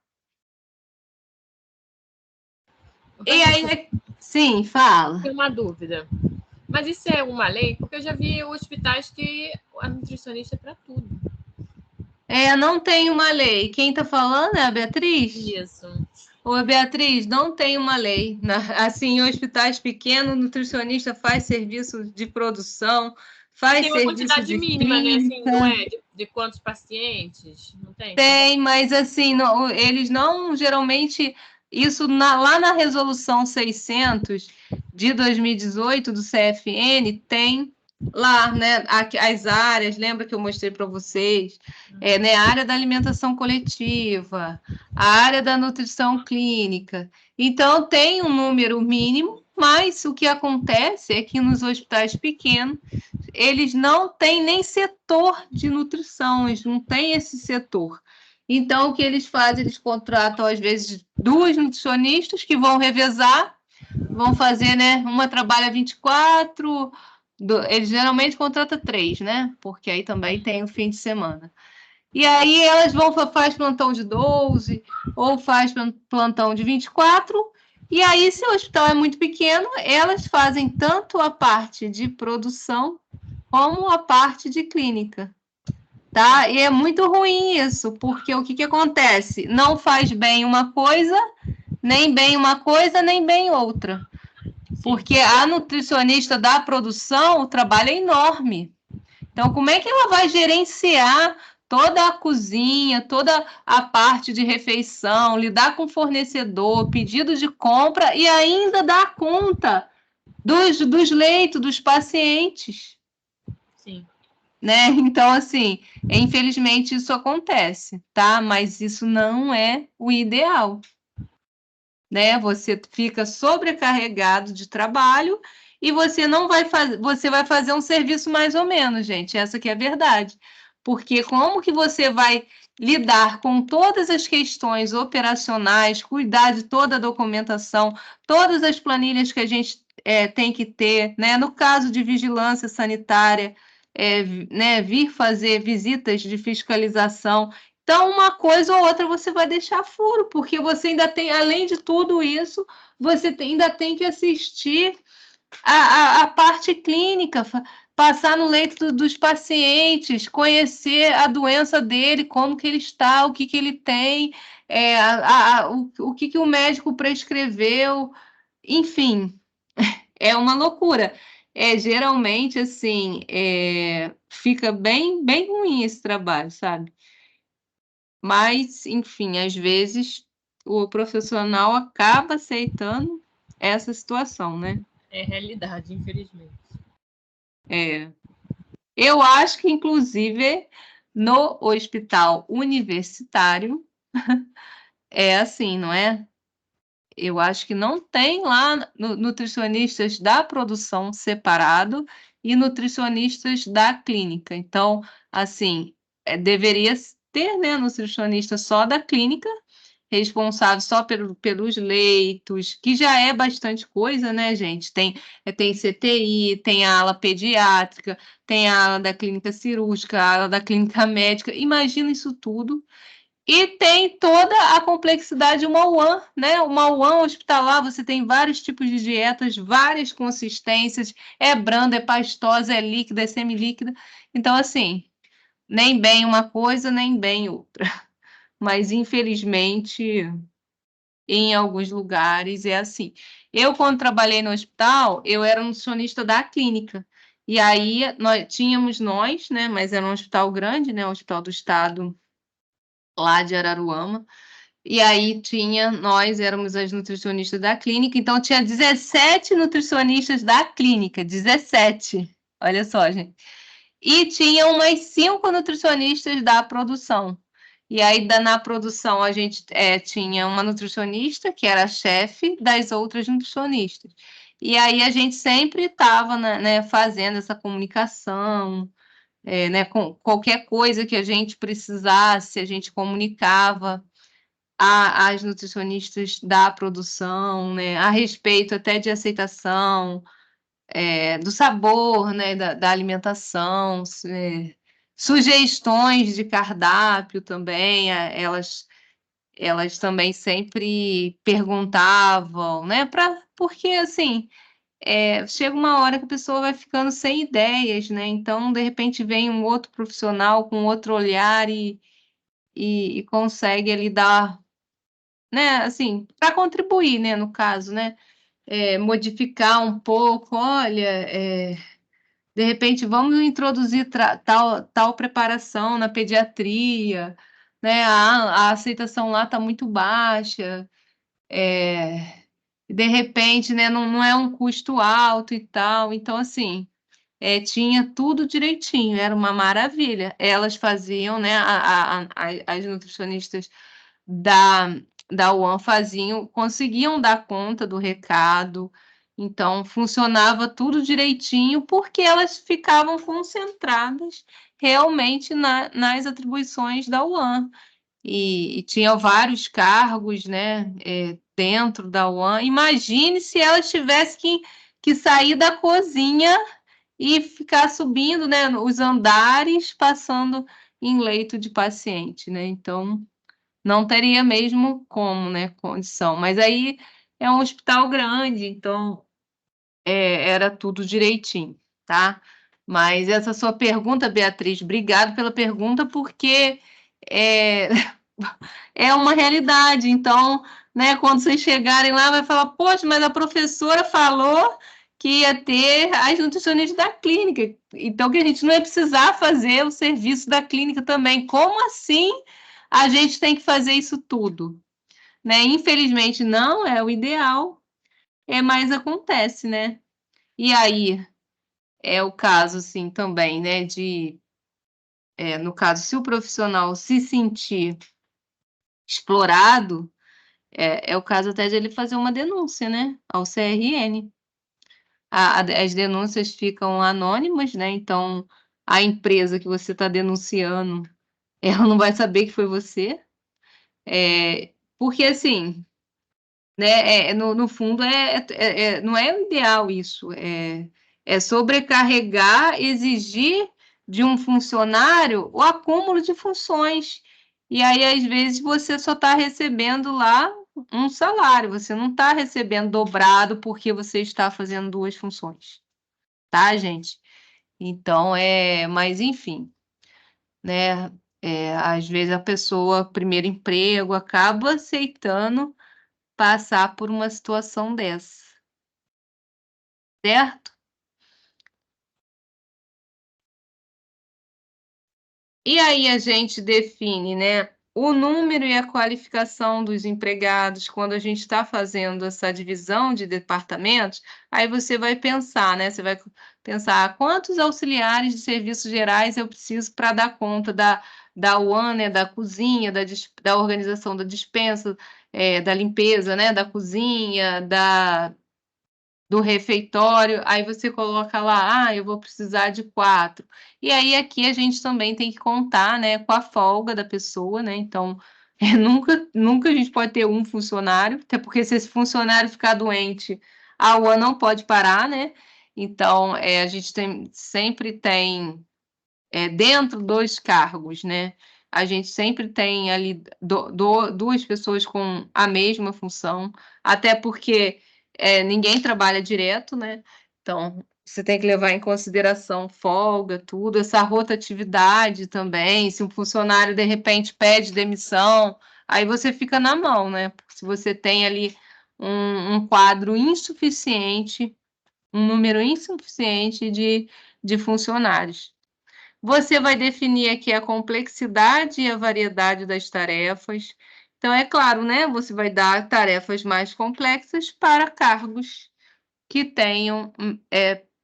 E aí, sim, fala. Tenho uma dúvida. Mas isso é uma lei? Porque eu já vi hospitais que a nutricionista é para tudo. Não tem uma lei. Quem está falando é a Beatriz? Isso. Ô, Beatriz, não tem uma lei. Assim, em hospitais pequenos, o nutricionista faz serviço de produção, faz tem uma serviço quantidade de mínima, né? Assim, clínica. não é? De quantos pacientes? Não tem? Tem, mas assim, não, eles não, geralmente, isso lá na Resolução 600 de 2018 do CFN, tem lá, né, as áreas, lembra que eu mostrei para vocês? Né, a área da alimentação coletiva, a área da nutrição clínica. Então, tem um número mínimo, mas o que acontece é que nos hospitais pequenos, eles não têm nem setor de nutrição, eles não têm esse setor. Então, o que eles fazem? Eles contratam, às vezes, duas nutricionistas que vão revezar, vão fazer, né? Uma trabalha 24, eles geralmente contratam 3, né? Porque aí também tem o fim de semana. E aí elas faz plantão de 12, ou faz plantão de 24, e aí, se o hospital é muito pequeno, elas fazem tanto a parte de produção como a parte de clínica, tá? E é muito ruim isso, porque o que acontece? Não faz bem uma coisa, nem bem uma coisa, nem bem outra. Porque a nutricionista da produção, o trabalho é enorme. Então, como é que ela vai gerenciar toda a cozinha, toda a parte de refeição, lidar com fornecedor, pedido de compra e ainda dar conta dos leitos, dos pacientes? Sim. Né? Então, assim, infelizmente isso acontece, tá? Mas isso não é o ideal, né? Você fica sobrecarregado de trabalho e você não vai fazer, você vai fazer um serviço mais ou menos, gente. Essa que é a verdade. Porque como que você vai lidar com todas as questões operacionais, cuidar de toda a documentação, todas as planilhas que a gente tem que ter, né? No caso de vigilância sanitária, né, vir fazer visitas de fiscalização. Então, uma coisa ou outra você vai deixar furo, porque você ainda tem, além de tudo isso, você ainda tem que assistir a parte clínica, passar no leito dos pacientes, conhecer a doença dele, como que ele está, o que ele tem, o que o médico prescreveu, enfim, é uma loucura. Geralmente, assim, fica bem ruim esse trabalho, sabe? Mas, enfim, às vezes o profissional acaba aceitando essa situação, né? É realidade, infelizmente. É. Eu acho que, inclusive, no hospital universitário é assim, não é? Eu acho que não tem lá nutricionistas da produção separado e nutricionistas da clínica. Então, assim, deveria ter, né, nutricionista só da clínica, responsável só pelos leitos, que já é bastante coisa, né, gente? Tem CTI, tem a ala pediátrica, tem a ala da clínica cirúrgica, a ala da clínica médica. Imagina isso tudo. E tem toda a complexidade de uma UAN, né? Uma UAN hospitalar, você tem vários tipos de dietas, várias consistências, é branda, é pastosa, é líquida, é semilíquida. Então, assim, nem bem uma coisa, nem bem outra. Mas, infelizmente, em alguns lugares é assim. Eu, quando trabalhei no hospital, eu era nutricionista da clínica. E aí, nós, né? Mas era um hospital grande, né? Um hospital do estado lá de Araruama. E aí nós éramos as nutricionistas da clínica, então tinha 17 nutricionistas da clínica, 17. Olha só, gente. E tinha umas 5 nutricionistas da produção. E aí, na produção, a gente tinha uma nutricionista, que era a chefe das outras nutricionistas. E aí, a gente sempre estava, né, fazendo essa comunicação, né, com qualquer coisa que a gente precisasse, a gente comunicava às nutricionistas da produção, né, a respeito até de aceitação, do sabor, né, da alimentação, sugestões de cardápio também, elas também sempre perguntavam, né, porque assim, chega uma hora que a pessoa vai ficando sem ideias, né, então de repente vem um outro profissional com outro olhar e consegue ali dar, né, assim, para contribuir, né, no caso, né, modificar um pouco, olha, de repente vamos introduzir tal preparação na pediatria, né, a aceitação lá está muito baixa, de repente, né, não é um custo alto e tal, então, assim, tinha tudo direitinho, era uma maravilha. Elas faziam, né, as nutricionistas da, da UAN conseguiam dar conta do recado, então funcionava tudo direitinho, porque elas ficavam concentradas realmente nas atribuições da UAN. E tinha vários cargos, né, dentro da UAN. Imagine se elas tivessem que sair da cozinha e ficar subindo, né, os andares, passando em leito de paciente, né? Então, não teria mesmo como, né, condição. Mas aí é um hospital grande, então era tudo direitinho, tá? Mas essa sua pergunta, Beatriz, obrigado pela pergunta, porque é, é uma realidade. Então, né, quando vocês chegarem lá, vai falar, poxa, mas a professora falou que ia ter as nutricionistas da clínica, então que a gente não ia precisar fazer o serviço da clínica também. Como assim a gente tem que fazer isso tudo? Né? Infelizmente, não é o ideal, mas acontece, né? E aí, é o caso, assim, também, né, no caso, se o profissional se sentir explorado, é o caso até de ele fazer uma denúncia, né, ao CRN. As denúncias ficam anônimas, né, então a empresa que você está denunciando, ela não vai saber que foi você, porque, assim, né, no fundo, não é o ideal isso, é sobrecarregar, exigir de um funcionário o acúmulo de funções, e aí, às vezes, você só está recebendo lá um salário, você não está recebendo dobrado porque você está fazendo 2 funções, tá, gente? Então, mas enfim, né, às vezes a pessoa, primeiro emprego, acaba aceitando passar por uma situação dessa, certo? E aí a gente define, né, o número e a qualificação dos empregados, quando a gente está fazendo essa divisão de departamentos, aí você vai pensar, né? Você vai pensar quantos auxiliares de serviços gerais eu preciso para dar conta da UAN, né? Da cozinha, da organização da despensa, da limpeza, né? Da cozinha, do refeitório, aí você coloca lá, eu vou precisar de 4. E aí aqui a gente também tem que contar, né, com a folga da pessoa, né? Então, nunca a gente pode ter um funcionário, até porque se esse funcionário ficar doente, a UAN não pode parar, né? Então, a gente sempre tem dentro dos cargos, né? A gente sempre tem ali duas pessoas com a mesma função, até porque ninguém trabalha direto, né? Então, você tem que levar em consideração folga, tudo, essa rotatividade também. Se um funcionário, de repente, pede demissão, aí você fica na mão, né? Porque se você tem ali um quadro insuficiente, um número insuficiente de funcionários. Você vai definir aqui a complexidade e a variedade das tarefas. Então, é claro, né? Você vai dar tarefas mais complexas para cargos que tenham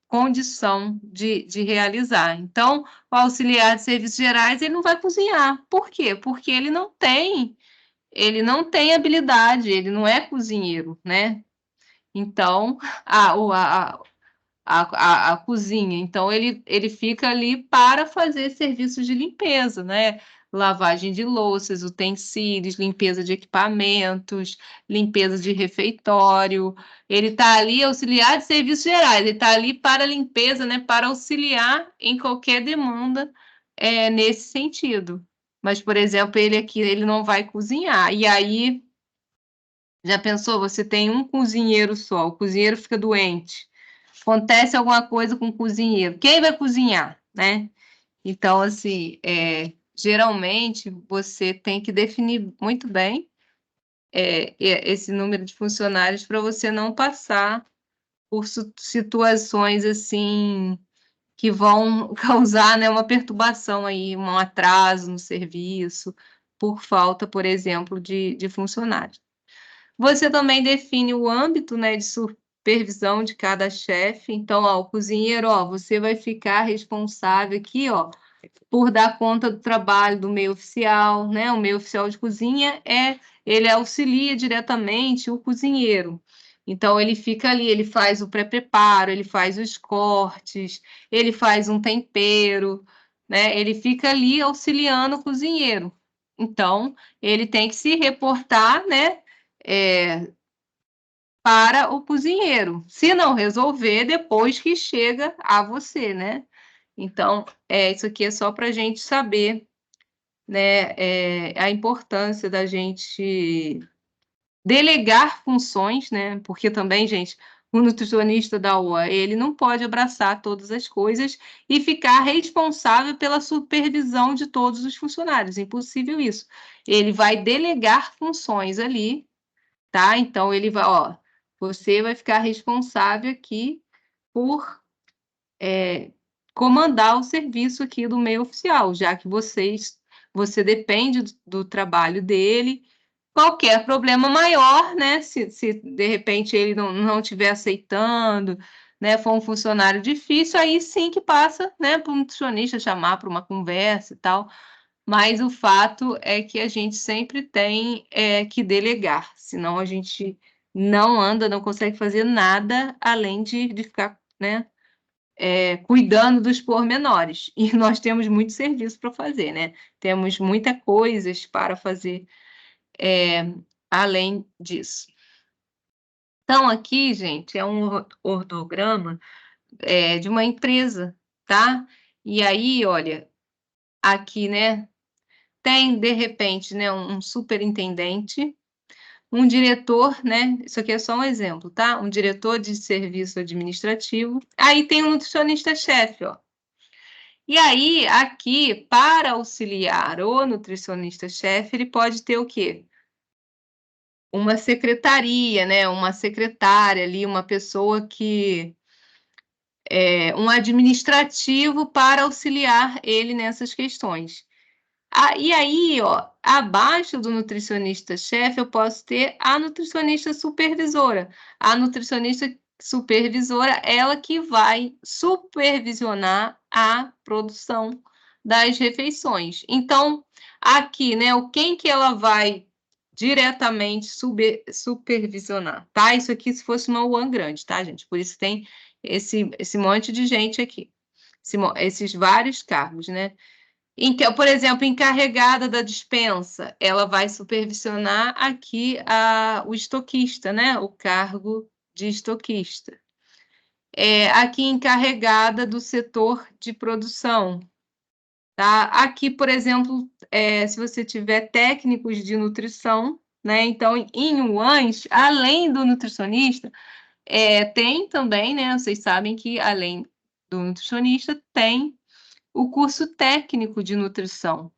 condição de realizar. Então, o auxiliar de serviços gerais, ele não vai cozinhar. Por quê? Porque ele não tem habilidade, ele não é cozinheiro, né? Então, a cozinha. Então, ele fica ali para fazer serviços de limpeza, né? Lavagem de louças, utensílios, limpeza de equipamentos, limpeza de refeitório. Ele está ali auxiliar de serviços gerais, ele está ali para limpeza, né? Para auxiliar em qualquer demanda nesse sentido. Mas, por exemplo, ele aqui ele não vai cozinhar. E aí, já pensou? Você tem um cozinheiro só, o cozinheiro fica doente. Acontece alguma coisa com o cozinheiro. Quem vai cozinhar, né? Então, assim, geralmente você tem que definir muito bem esse número de funcionários para você não passar por situações assim que vão causar, né, uma perturbação aí, um atraso no serviço, por falta, por exemplo, de funcionários. Você também define o âmbito, né, de supervisão de cada chefe. Então, o cozinheiro, você vai ficar responsável aqui, por dar conta do trabalho do meio oficial, né? O meio oficial de cozinha ele auxilia diretamente o cozinheiro. Então, ele fica ali, ele faz o pré-preparo, ele faz os cortes, ele faz um tempero, né? Ele fica ali auxiliando o cozinheiro. Então, ele tem que se reportar, né? Para o cozinheiro. Se não resolver, depois que chega a você, né? Então, isso aqui é só para a gente saber, né, a importância da gente delegar funções, né? Porque também, gente, o nutricionista da UA, ele não pode abraçar todas as coisas e ficar responsável pela supervisão de todos os funcionários. Impossível isso. Ele vai delegar funções ali, tá? Então, ele vai, você vai ficar responsável aqui por comandar o serviço aqui do meio oficial, já que você depende do trabalho dele. Qualquer problema maior, né? Se de repente ele não estiver aceitando, né? For um funcionário difícil, aí sim que passa, né? Para um nutricionista chamar para uma conversa e tal. Mas o fato é que a gente sempre tem que delegar, senão a gente não anda, não consegue fazer nada além de ficar, né, cuidando dos pormenores. E nós temos muito serviço para fazer, né? Temos muitas coisas para fazer além disso. Então, aqui, gente, é um ortograma de uma empresa, tá? E aí, olha, aqui, né? Tem, de repente, né, um superintendente, um diretor, né? Isso aqui é só um exemplo, tá? Um diretor de serviço administrativo. Aí tem um nutricionista-chefe, ó. E aí, aqui, para auxiliar o nutricionista-chefe, ele pode ter o quê? Uma secretaria, né? Uma secretária ali, uma pessoa que um administrativo para auxiliar ele nessas questões. E aí, ó, abaixo do nutricionista-chefe, eu posso ter a nutricionista supervisora. A nutricionista supervisora, ela que vai supervisionar a produção das refeições. Então, aqui, né, quem que ela vai diretamente supervisionar, tá? Isso aqui se fosse uma UAN grande, tá, gente? Por isso tem esse monte de gente aqui, esses vários cargos, né? Por exemplo, encarregada da dispensa, ela vai supervisionar aqui o estoquista, né? O cargo de estoquista. Aqui, encarregada do setor de produção. Tá? Aqui, por exemplo, se você tiver técnicos de nutrição, né? Então, em UANs, além do nutricionista, tem também, né? Vocês sabem que além do nutricionista, tem o curso técnico de nutrição.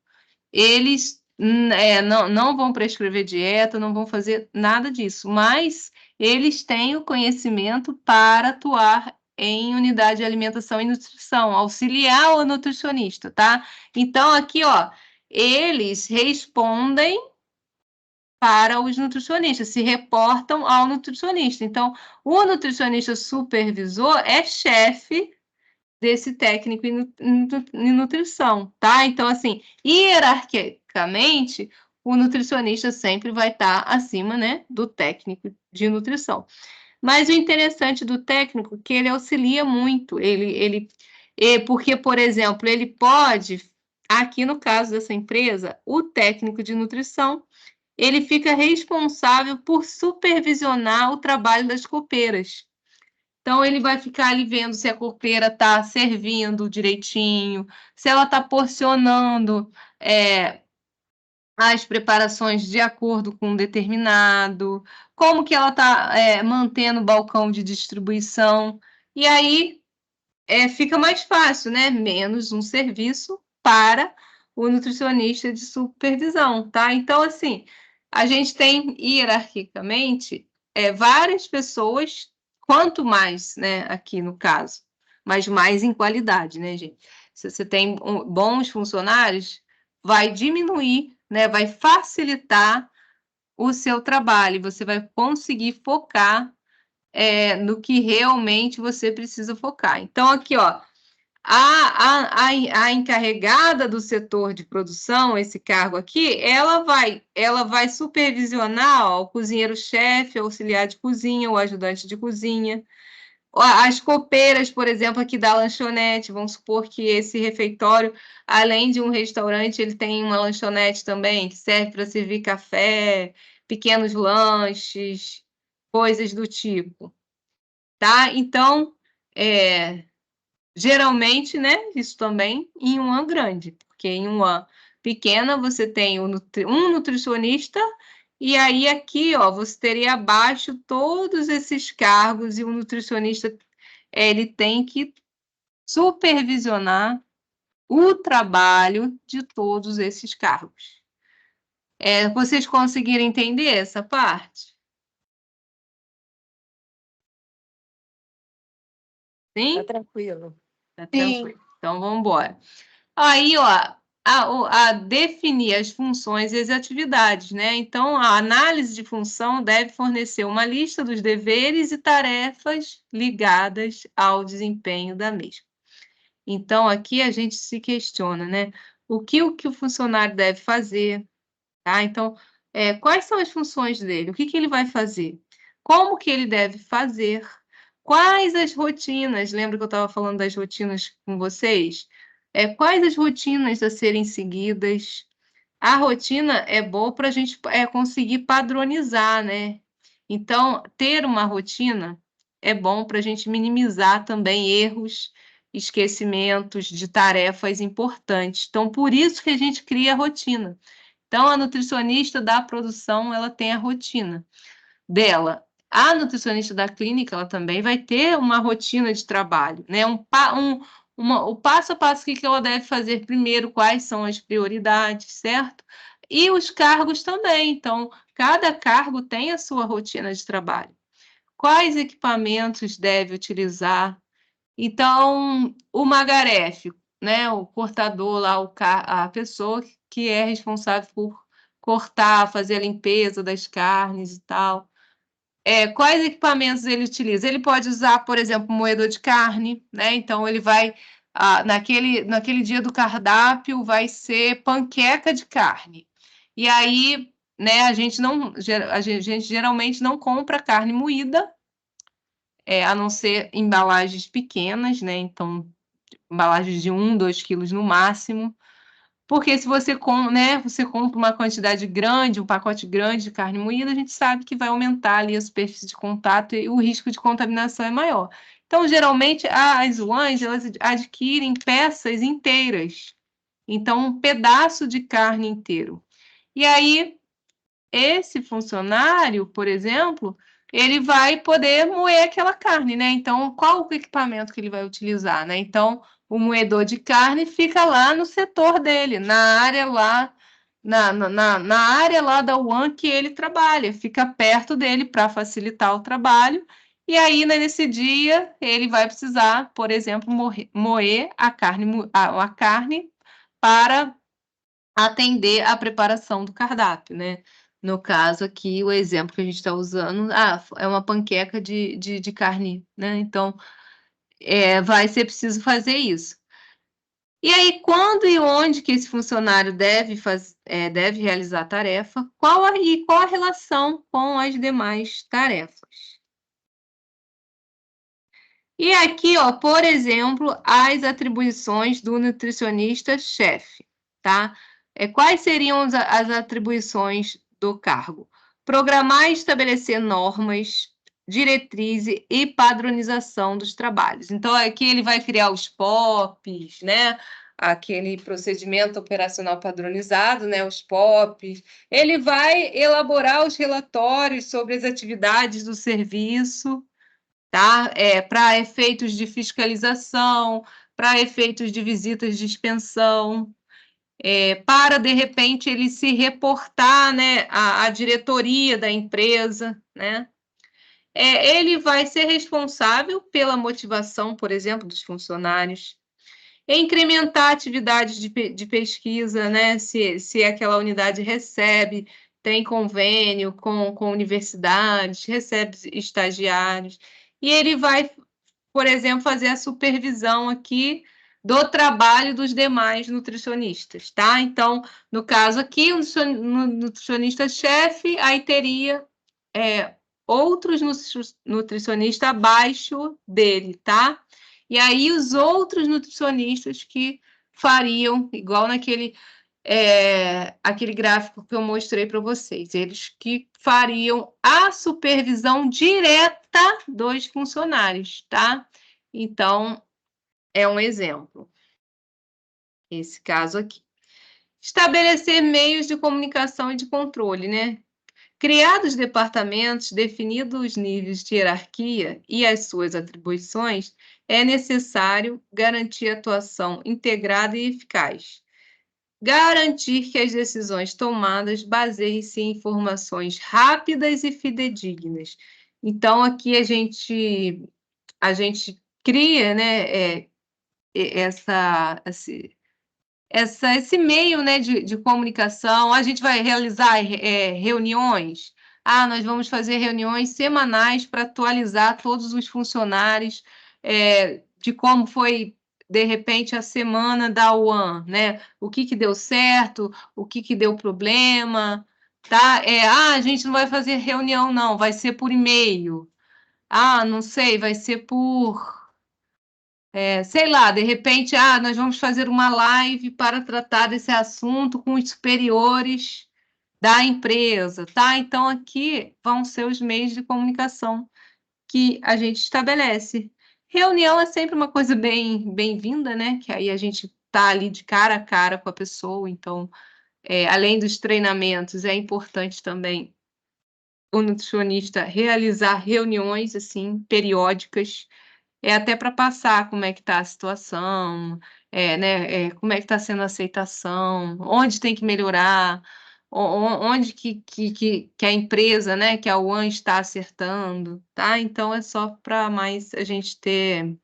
Eles não vão prescrever dieta, não vão fazer nada disso, mas eles têm o conhecimento para atuar em unidade de alimentação e nutrição, auxiliar o nutricionista, tá? Então, aqui, ó, eles respondem para os nutricionistas, se reportam ao nutricionista. Então, o nutricionista supervisor é chefe desse técnico em nutrição, tá? Então, assim, hierarquicamente, o nutricionista sempre vai estar acima, né, do técnico de nutrição. Mas o interessante do técnico é que ele auxilia muito, porque, por exemplo, ele pode, aqui no caso dessa empresa, o técnico de nutrição, ele fica responsável por supervisionar o trabalho das copeiras. Então, ele vai ficar ali vendo se a copeira está servindo direitinho, se ela está porcionando as preparações de acordo com um determinado, como que ela está mantendo o balcão de distribuição. E aí fica mais fácil, né? Menos um serviço para o nutricionista de supervisão, tá? Então, assim, a gente tem hierarquicamente várias pessoas, quanto mais, né, aqui no caso, mas mais em qualidade, né, gente? Se você tem bons funcionários, vai diminuir, né, vai facilitar o seu trabalho, você vai conseguir focar no que realmente você precisa focar. Então, aqui, ó, a encarregada do setor de produção, esse cargo aqui, ela vai supervisionar ó, o cozinheiro-chefe, o auxiliar de cozinha, o ajudante de cozinha, as copeiras, por exemplo, aqui da lanchonete, vamos supor que esse refeitório, além de um restaurante, ele tem uma lanchonete também, que serve para servir café, pequenos lanches, coisas do tipo, tá? Então, geralmente, né, isso também em uma grande, porque em uma pequena você tem um nutricionista, e aí aqui, ó, você teria abaixo todos esses cargos, e o nutricionista, ele tem que supervisionar o trabalho de todos esses cargos. Vocês conseguiram entender essa parte? Sim? Tá tranquilo. Tá tranquilo. Então, vamos embora. Aí, ó, a definir as funções e as atividades, né? Então, a análise de função deve fornecer uma lista dos deveres e tarefas ligadas ao desempenho da mesma. Então, aqui a gente se questiona, né? O que o funcionário deve fazer, tá? Então, quais são as funções dele? O que ele vai fazer? Como que ele deve fazer? Quais as rotinas? Lembra que eu estava falando das rotinas com vocês? Quais as rotinas a serem seguidas? A rotina é boa para a gente conseguir padronizar, né? Então, ter uma rotina é bom para a gente minimizar também erros, esquecimentos de tarefas importantes. Então, por isso que a gente cria a rotina. Então, a nutricionista da produção, ela tem a rotina dela. A nutricionista da clínica, ela também vai ter uma rotina de trabalho, né? O passo a passo que ela deve fazer primeiro, quais são as prioridades, certo? E os cargos também. Então, cada cargo tem a sua rotina de trabalho. Quais equipamentos deve utilizar? Então, o magarefe, né? O cortador lá, a pessoa que é responsável por cortar, fazer a limpeza das carnes e tal. Quais equipamentos ele utiliza? Ele pode usar, por exemplo, moedor de carne, né? Então, ele vai, naquele dia do cardápio, vai ser panqueca de carne. E aí, né, a gente geralmente não compra carne moída, a não ser embalagens pequenas, né? Então, embalagens de 1, 2 quilos no máximo. Porque se você compra uma quantidade grande, um pacote grande de carne moída, a gente sabe que vai aumentar ali a superfície de contato e o risco de contaminação é maior. Então, geralmente, as UANs, elas adquirem peças inteiras. Então, um pedaço de carne inteiro. E aí, esse funcionário, por exemplo, ele vai poder moer aquela carne, né? Então, qual o equipamento que ele vai utilizar, né? Então, o moedor de carne fica lá no setor dele, na área lá, na área lá da UAN que ele trabalha, fica perto dele para facilitar o trabalho. E aí, né, nesse dia, ele vai precisar, por exemplo, moer a carne para atender a preparação do cardápio, né? No caso aqui, o exemplo que a gente está usando, é uma panqueca de carne, né? Então, vai ser preciso fazer isso. E aí, quando e onde que esse funcionário deve realizar a tarefa? Qual a relação com as demais tarefas? E aqui, ó, por exemplo, as atribuições do nutricionista-chefe, tá? Quais seriam as atribuições do cargo? Programar e estabelecer normas, diretrizes e padronização dos trabalhos. Então, aqui ele vai criar os POPs, né? Aquele procedimento operacional padronizado, né? Os POPs. Ele vai elaborar os relatórios sobre as atividades do serviço, tá? Para efeitos de fiscalização, para efeitos de visitas de inspeção, para, de repente, ele se reportar, né, à diretoria da empresa, né? Ele vai ser responsável pela motivação, por exemplo, dos funcionários, incrementar atividades de pesquisa, né? Se aquela unidade recebe, tem convênio com universidades, recebe estagiários, e ele vai, por exemplo, fazer a supervisão aqui do trabalho dos demais nutricionistas, tá? Então, no caso aqui, o nutricionista-chefe, aí teria outros nutricionistas abaixo dele, tá? E aí os outros nutricionistas que fariam, igual aquele gráfico que eu mostrei para vocês, eles que fariam a supervisão direta dos funcionários, tá? Então, é um exemplo. Esse caso aqui. Estabelecer meios de comunicação e de controle, né? Criados os departamentos, definidos os níveis de hierarquia e as suas atribuições, é necessário garantir atuação integrada e eficaz. Garantir que as decisões tomadas baseiem-se em informações rápidas e fidedignas. Então, aqui a gente cria, né, esse meio, né, de comunicação. A gente vai realizar reuniões. Nós vamos fazer reuniões semanais para atualizar todos os funcionários de como foi, de repente, a semana da UAN, né? O que deu certo, o que deu problema, tá? A gente não vai fazer reunião, não, vai ser por e-mail. Não sei, vai ser por sei lá, de repente, nós vamos fazer uma live para tratar desse assunto com os superiores da empresa, tá? Então, aqui vão ser os meios de comunicação que a gente estabelece. Reunião é sempre uma coisa bem-vinda, né? Que aí a gente está ali de cara a cara com a pessoa, então, além dos treinamentos, é importante também o nutricionista realizar reuniões, assim, periódicas, até para passar como é que está a situação, né, como é que está sendo a aceitação, onde tem que melhorar, onde que a empresa, né, que a UAN está acertando, tá? Então, é só para mais a gente ter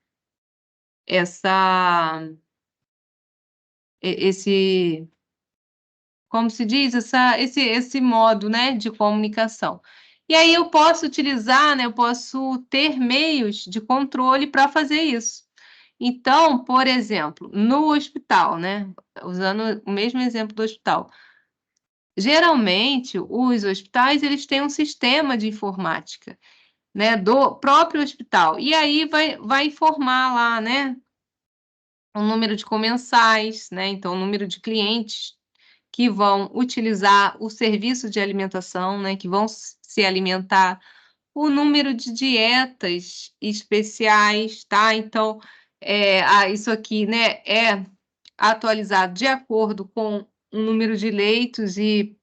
esse como se diz, esse modo, né, de comunicação. E aí eu posso utilizar, né, eu posso ter meios de controle para fazer isso. Então, por exemplo, no hospital, né, usando o mesmo exemplo do hospital, geralmente os hospitais eles têm um sistema de informática, né, do próprio hospital, e aí vai informar lá, né, o número de comensais, né, então o número de clientes que vão utilizar o serviço de alimentação, né, que vão se alimentar, o número de dietas especiais, tá? Então, isso aqui, né, é atualizado de acordo com o número de leitos e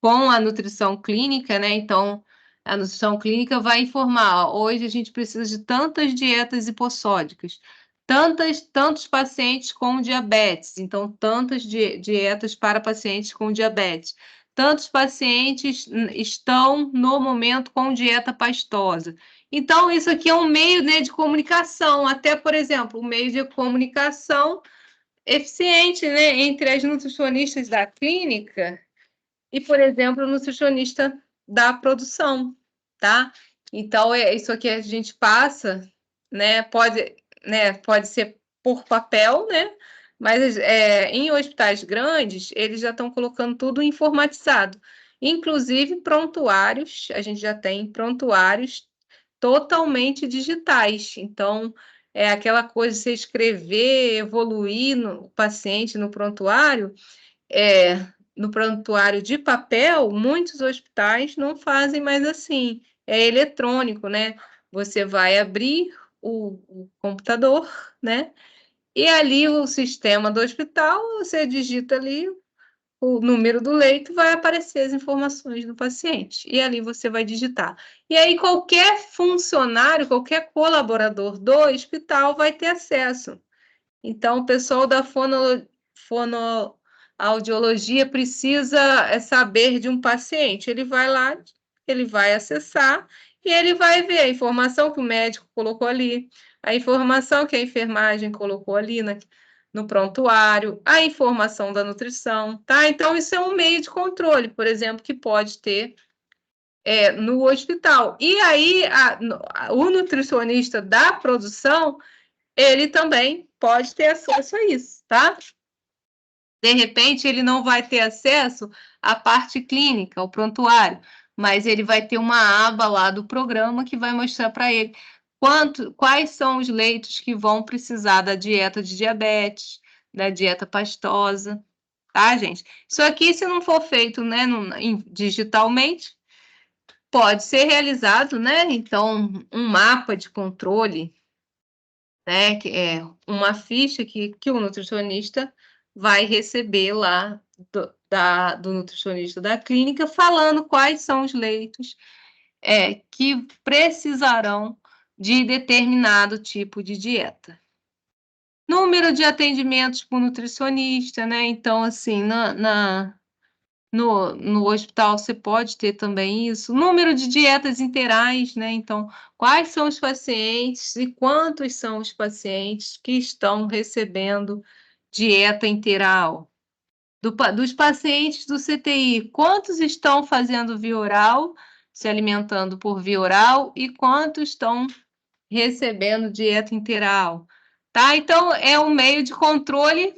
com a nutrição clínica, né? Então, a nutrição clínica vai informar, ó, hoje a gente precisa de tantas dietas hipossódicas, tantos pacientes com diabetes, então tantas dietas para pacientes com diabetes. Tantos pacientes estão no momento com dieta pastosa. Então, isso aqui é um meio, né, de comunicação, até, por exemplo, um meio de comunicação eficiente, né, entre as nutricionistas da clínica e, por exemplo, o nutricionista da produção, tá? Então, isso aqui a gente passa, né? Pode ser por papel, né? Mas em hospitais grandes, eles já estão colocando tudo informatizado. Inclusive prontuários, a gente já tem prontuários totalmente digitais. Então, é aquela coisa de você escrever, evoluir o paciente no prontuário, no prontuário de papel, muitos hospitais não fazem mais assim. É eletrônico, né? Você vai abrir o computador, né? E ali o sistema do hospital, você digita ali o número do leito, vai aparecer as informações do paciente. E ali você vai digitar. E aí qualquer funcionário, qualquer colaborador do hospital vai ter acesso. Então, o pessoal da fonoaudiologia precisa saber de um paciente. Ele vai lá, ele vai acessar e ele vai ver a informação que o médico colocou ali, a informação que a enfermagem colocou ali no prontuário, a informação da nutrição, tá? Então, isso é um meio de controle, por exemplo, que pode ter no hospital. E aí, o nutricionista da produção ele também pode ter acesso a isso, tá? De repente, ele não vai ter acesso à parte clínica, ao prontuário, mas ele vai ter uma aba lá do programa que vai mostrar para ele quais são os leitos que vão precisar da dieta de diabetes, da dieta pastosa, tá, gente? Isso aqui, se não for feito, né, digitalmente, pode ser realizado, né? Então, um mapa de controle, né, que é uma ficha que o nutricionista vai receber lá do nutricionista da clínica, falando quais são os leitos que precisarão de determinado tipo de dieta. Número de atendimentos por nutricionista, né? Então, assim, no hospital você pode ter também isso. Número de dietas interais, né? Então, quais são os pacientes e quantos são os pacientes que estão recebendo dieta integral? Dos pacientes do CTI, quantos estão fazendo via oral, se alimentando por via oral, e quantos estão recebendo dieta integral? Tá? Então, é um meio de controle,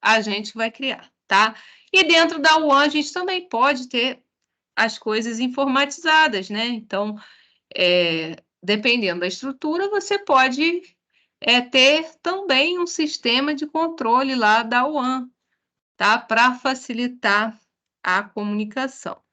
a gente vai criar, tá? E dentro da UAN, a gente também pode ter as coisas informatizadas, né? Então, dependendo da estrutura, você pode ter também um sistema de controle lá da UAN, tá? Para facilitar a comunicação.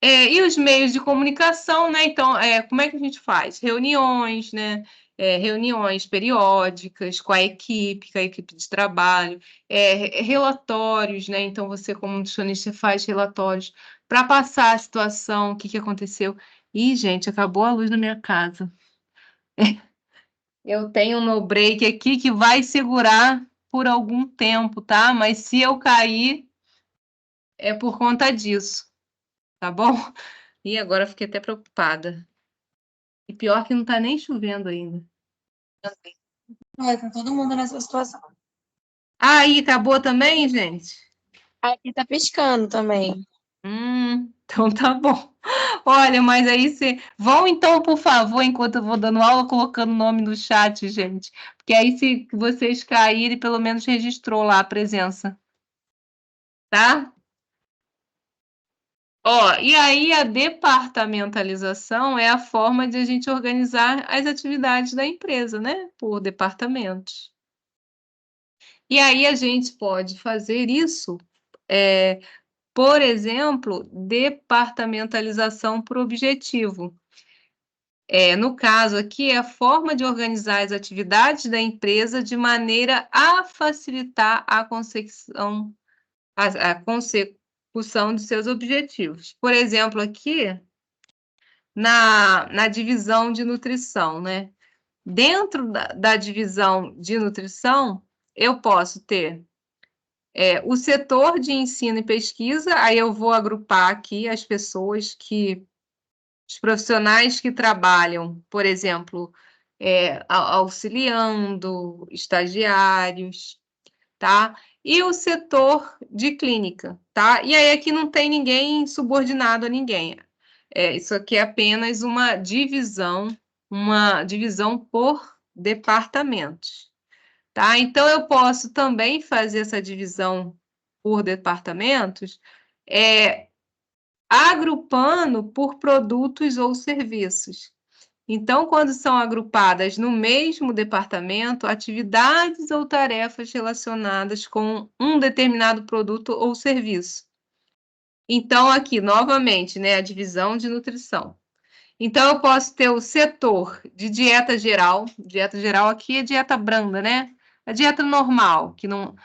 E os meios de comunicação, né? Então, como é que a gente faz? Reuniões, né? Reuniões periódicas com a equipe de trabalho, relatórios, né? Então, você, como nutricionista, faz relatórios para passar a situação, o que aconteceu. Ih, gente, acabou a luz na minha casa. Eu tenho um no break aqui que vai segurar por algum tempo, tá? Mas se eu cair, é por conta disso, tá bom? E agora fiquei até preocupada. E pior que não tá nem chovendo ainda. Olha, tá todo mundo nessa situação. Aí, acabou também, gente? Aqui tá piscando também. Então tá bom. Olha, mas aí você. Vão então, por favor, enquanto eu vou dando aula, colocando o nome no chat, gente. Porque aí, se vocês caírem, pelo menos registrou lá a presença. Tá? Ó, e aí a departamentalização é a forma de a gente organizar as atividades da empresa, né? Por departamentos. E aí a gente pode fazer isso, por exemplo, departamentalização por objetivo. No caso aqui, é a forma de organizar as atividades da empresa de maneira a facilitar a consecução de seus objetivos. Por exemplo, aqui, na divisão de nutrição, né? Dentro da divisão de nutrição, eu posso ter o setor de ensino e pesquisa, aí eu vou agrupar aqui as pessoas os profissionais que trabalham, por exemplo, auxiliando, estagiários, tá? E o setor de clínica, tá? E aí aqui não tem ninguém subordinado a ninguém. Isso aqui é apenas uma divisão por departamentos, tá? Então eu posso também fazer essa divisão por departamentos, agrupando por produtos ou serviços. Então, quando são agrupadas no mesmo departamento, atividades ou tarefas relacionadas com um determinado produto ou serviço. Então, aqui, novamente, né, a divisão de nutrição. Então, eu posso ter o setor de dieta geral. Dieta geral aqui é dieta branda, né? A dieta normal, que não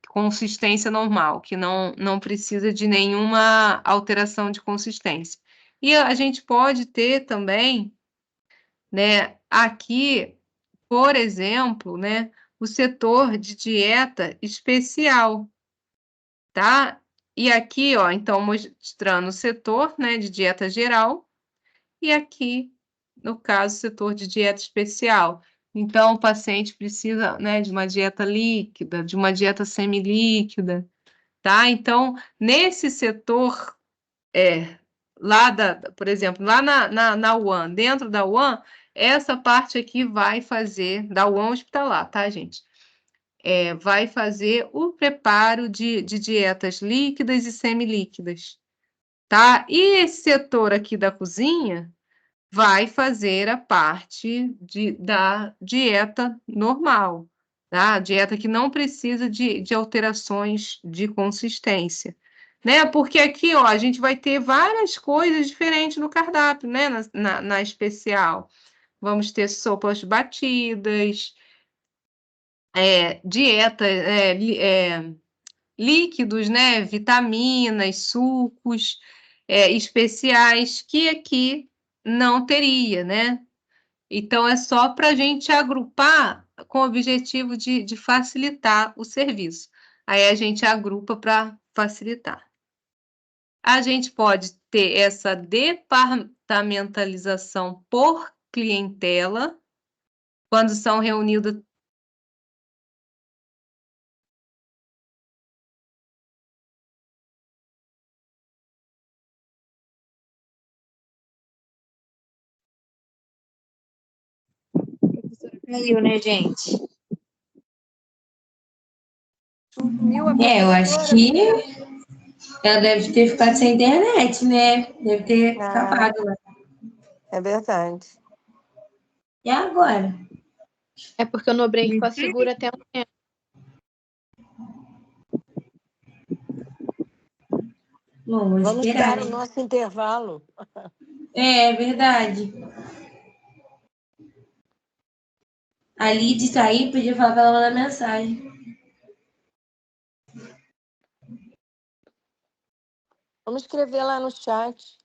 consistência normal, que não precisa de nenhuma alteração de consistência. E a gente pode ter também, né, aqui, por exemplo, né, o setor de dieta especial, tá? E aqui, ó, então, mostrando o setor, né, de dieta geral, e aqui, no caso, setor de dieta especial. Então, o paciente precisa, né, de uma dieta líquida, de uma dieta semilíquida, tá? Então, nesse setor, lá por exemplo, lá na UAN, dentro da UAN, essa parte aqui vai fazer, da UAN hospitalar, tá, gente? Vai fazer o preparo de dietas líquidas e semilíquidas, tá? E esse setor aqui da cozinha vai fazer a parte da dieta normal, tá? Dieta que não precisa de alterações de consistência, né? Porque aqui, ó, a gente vai ter várias coisas diferentes no cardápio, né? Na especial. Vamos ter sopas batidas, dieta, líquidos, né? Vitaminas, sucos, especiais, que aqui não teria, né? Então, é só para a gente agrupar com o objetivo de facilitar o serviço. Aí a gente agrupa para facilitar. A gente pode ter essa departamentalização por clientela, quando são reunidos. Caiu, né, gente? Sumiu a Eu acho professora? que ela deve ter ficado sem internet, né? Deve ter Ah, escapado lá. é verdade. E agora? É porque o Nubank ficou seguro até um tempo. Bom, vou Vamos esperar, dar o né? nosso intervalo. É verdade. A Lid sair, podia falar para ela mandar mensagem. Vamos escrever lá no chat.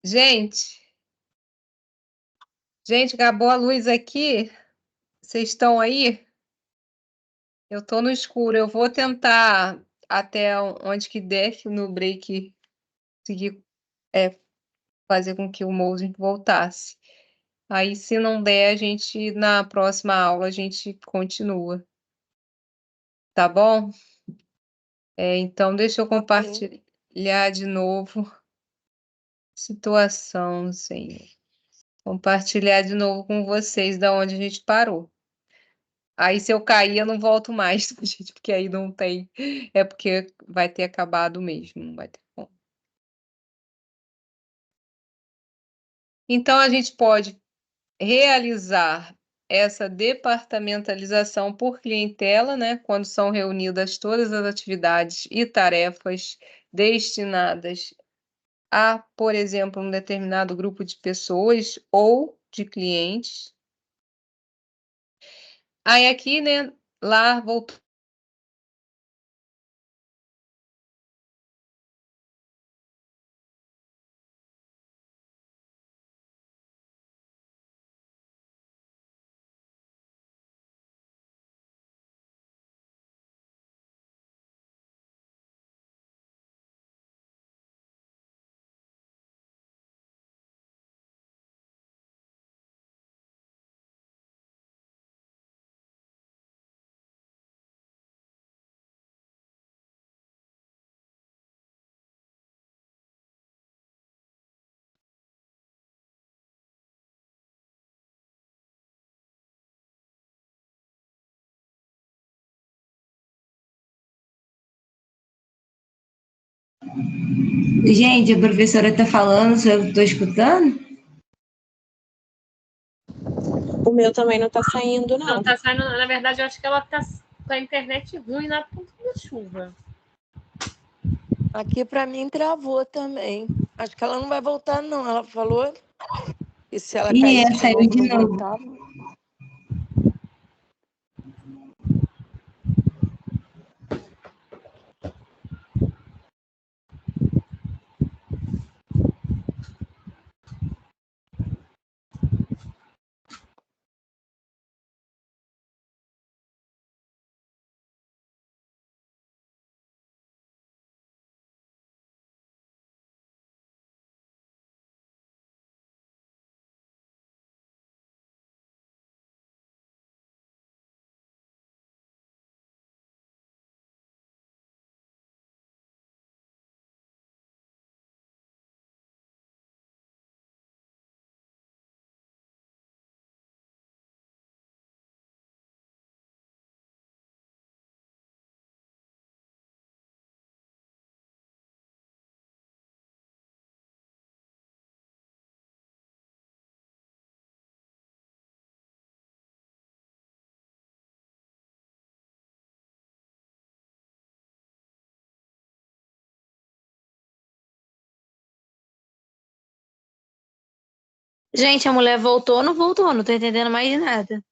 Gente, acabou a luz aqui. Vocês estão aí? Eu estou no escuro. Eu vou tentar até onde que der no break conseguir fazer com que o Moses voltasse. Aí, se não der, a gente na próxima aula a gente continua. Tá bom? Então, deixa eu compartilhar de novo. Situação, Senhor. Compartilhar de novo com vocês da onde a gente parou. Aí, se eu cair, eu não volto mais, gente, porque aí não tem. É porque vai ter acabado mesmo, não vai ter como. Então, a gente pode realizar essa departamentalização por clientela, né, quando são reunidas todas as atividades e tarefas destinadas a, por exemplo, um determinado grupo de pessoas ou de clientes. Aí aqui, né, lá voltou. Gente, a professora está falando, se eu estou escutando? O meu também não tá saindo, não. Não tá saindo, na verdade, eu acho que ela tá com a internet ruim na ponta da chuva. Aqui para mim travou também. Acho que ela não vai voltar, não. Ela falou que se ela caísse de Saiu novo, de não novo. voltava. Gente, a mulher voltou ou não voltou? Não tô entendendo mais nada.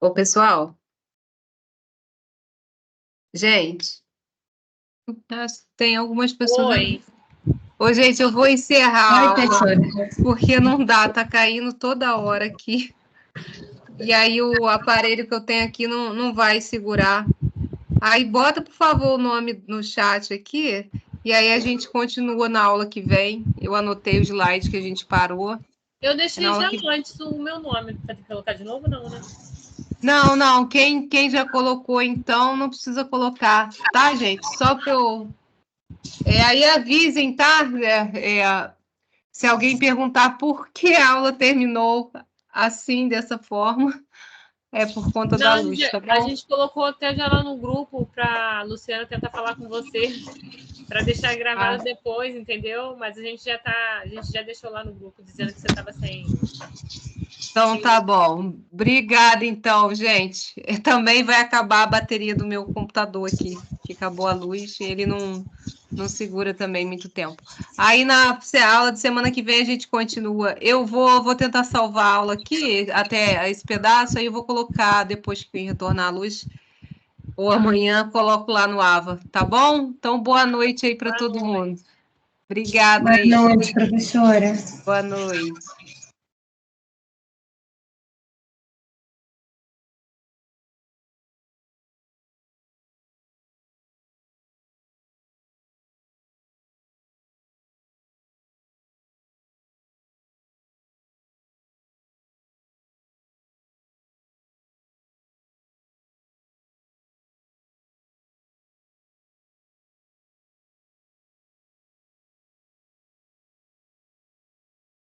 Ô, pessoal, gente, tem algumas pessoas. Oi. Ô, gente, eu vou encerrar a Oi, aula, professora. porque não dá, tá caindo toda hora aqui. E aí o aparelho que eu tenho aqui não vai segurar. Aí bota, por favor, o nome no chat aqui, e aí a gente continua na aula que vem. Eu anotei o slide que a gente parou. Eu deixei Na aula já que- antes o meu nome. Vai ter que colocar de novo, não, né? Não, quem já colocou, então, não precisa colocar, tá, gente? Só para eu... aí avisem, tá? Se alguém perguntar por que a aula terminou assim, dessa forma, é por conta da Não, luz, tá a bom? gente colocou até já lá no grupo para a Luciana tentar falar com você, para deixar gravado depois, entendeu? Mas a gente já deixou lá no grupo dizendo que você estava sem. Então tá bom. Obrigada, então, gente. Também vai acabar a bateria do meu computador aqui, que acabou a luz e ele não segura também muito tempo. Aí na aula de semana que vem a gente continua. Eu vou tentar salvar a aula aqui até esse pedaço, aí eu vou colocar depois que retornar a luz, ou amanhã coloco lá no AVA, tá bom? Então boa noite aí para todo mundo. Obrigada Boa aí. noite, professora. Boa noite.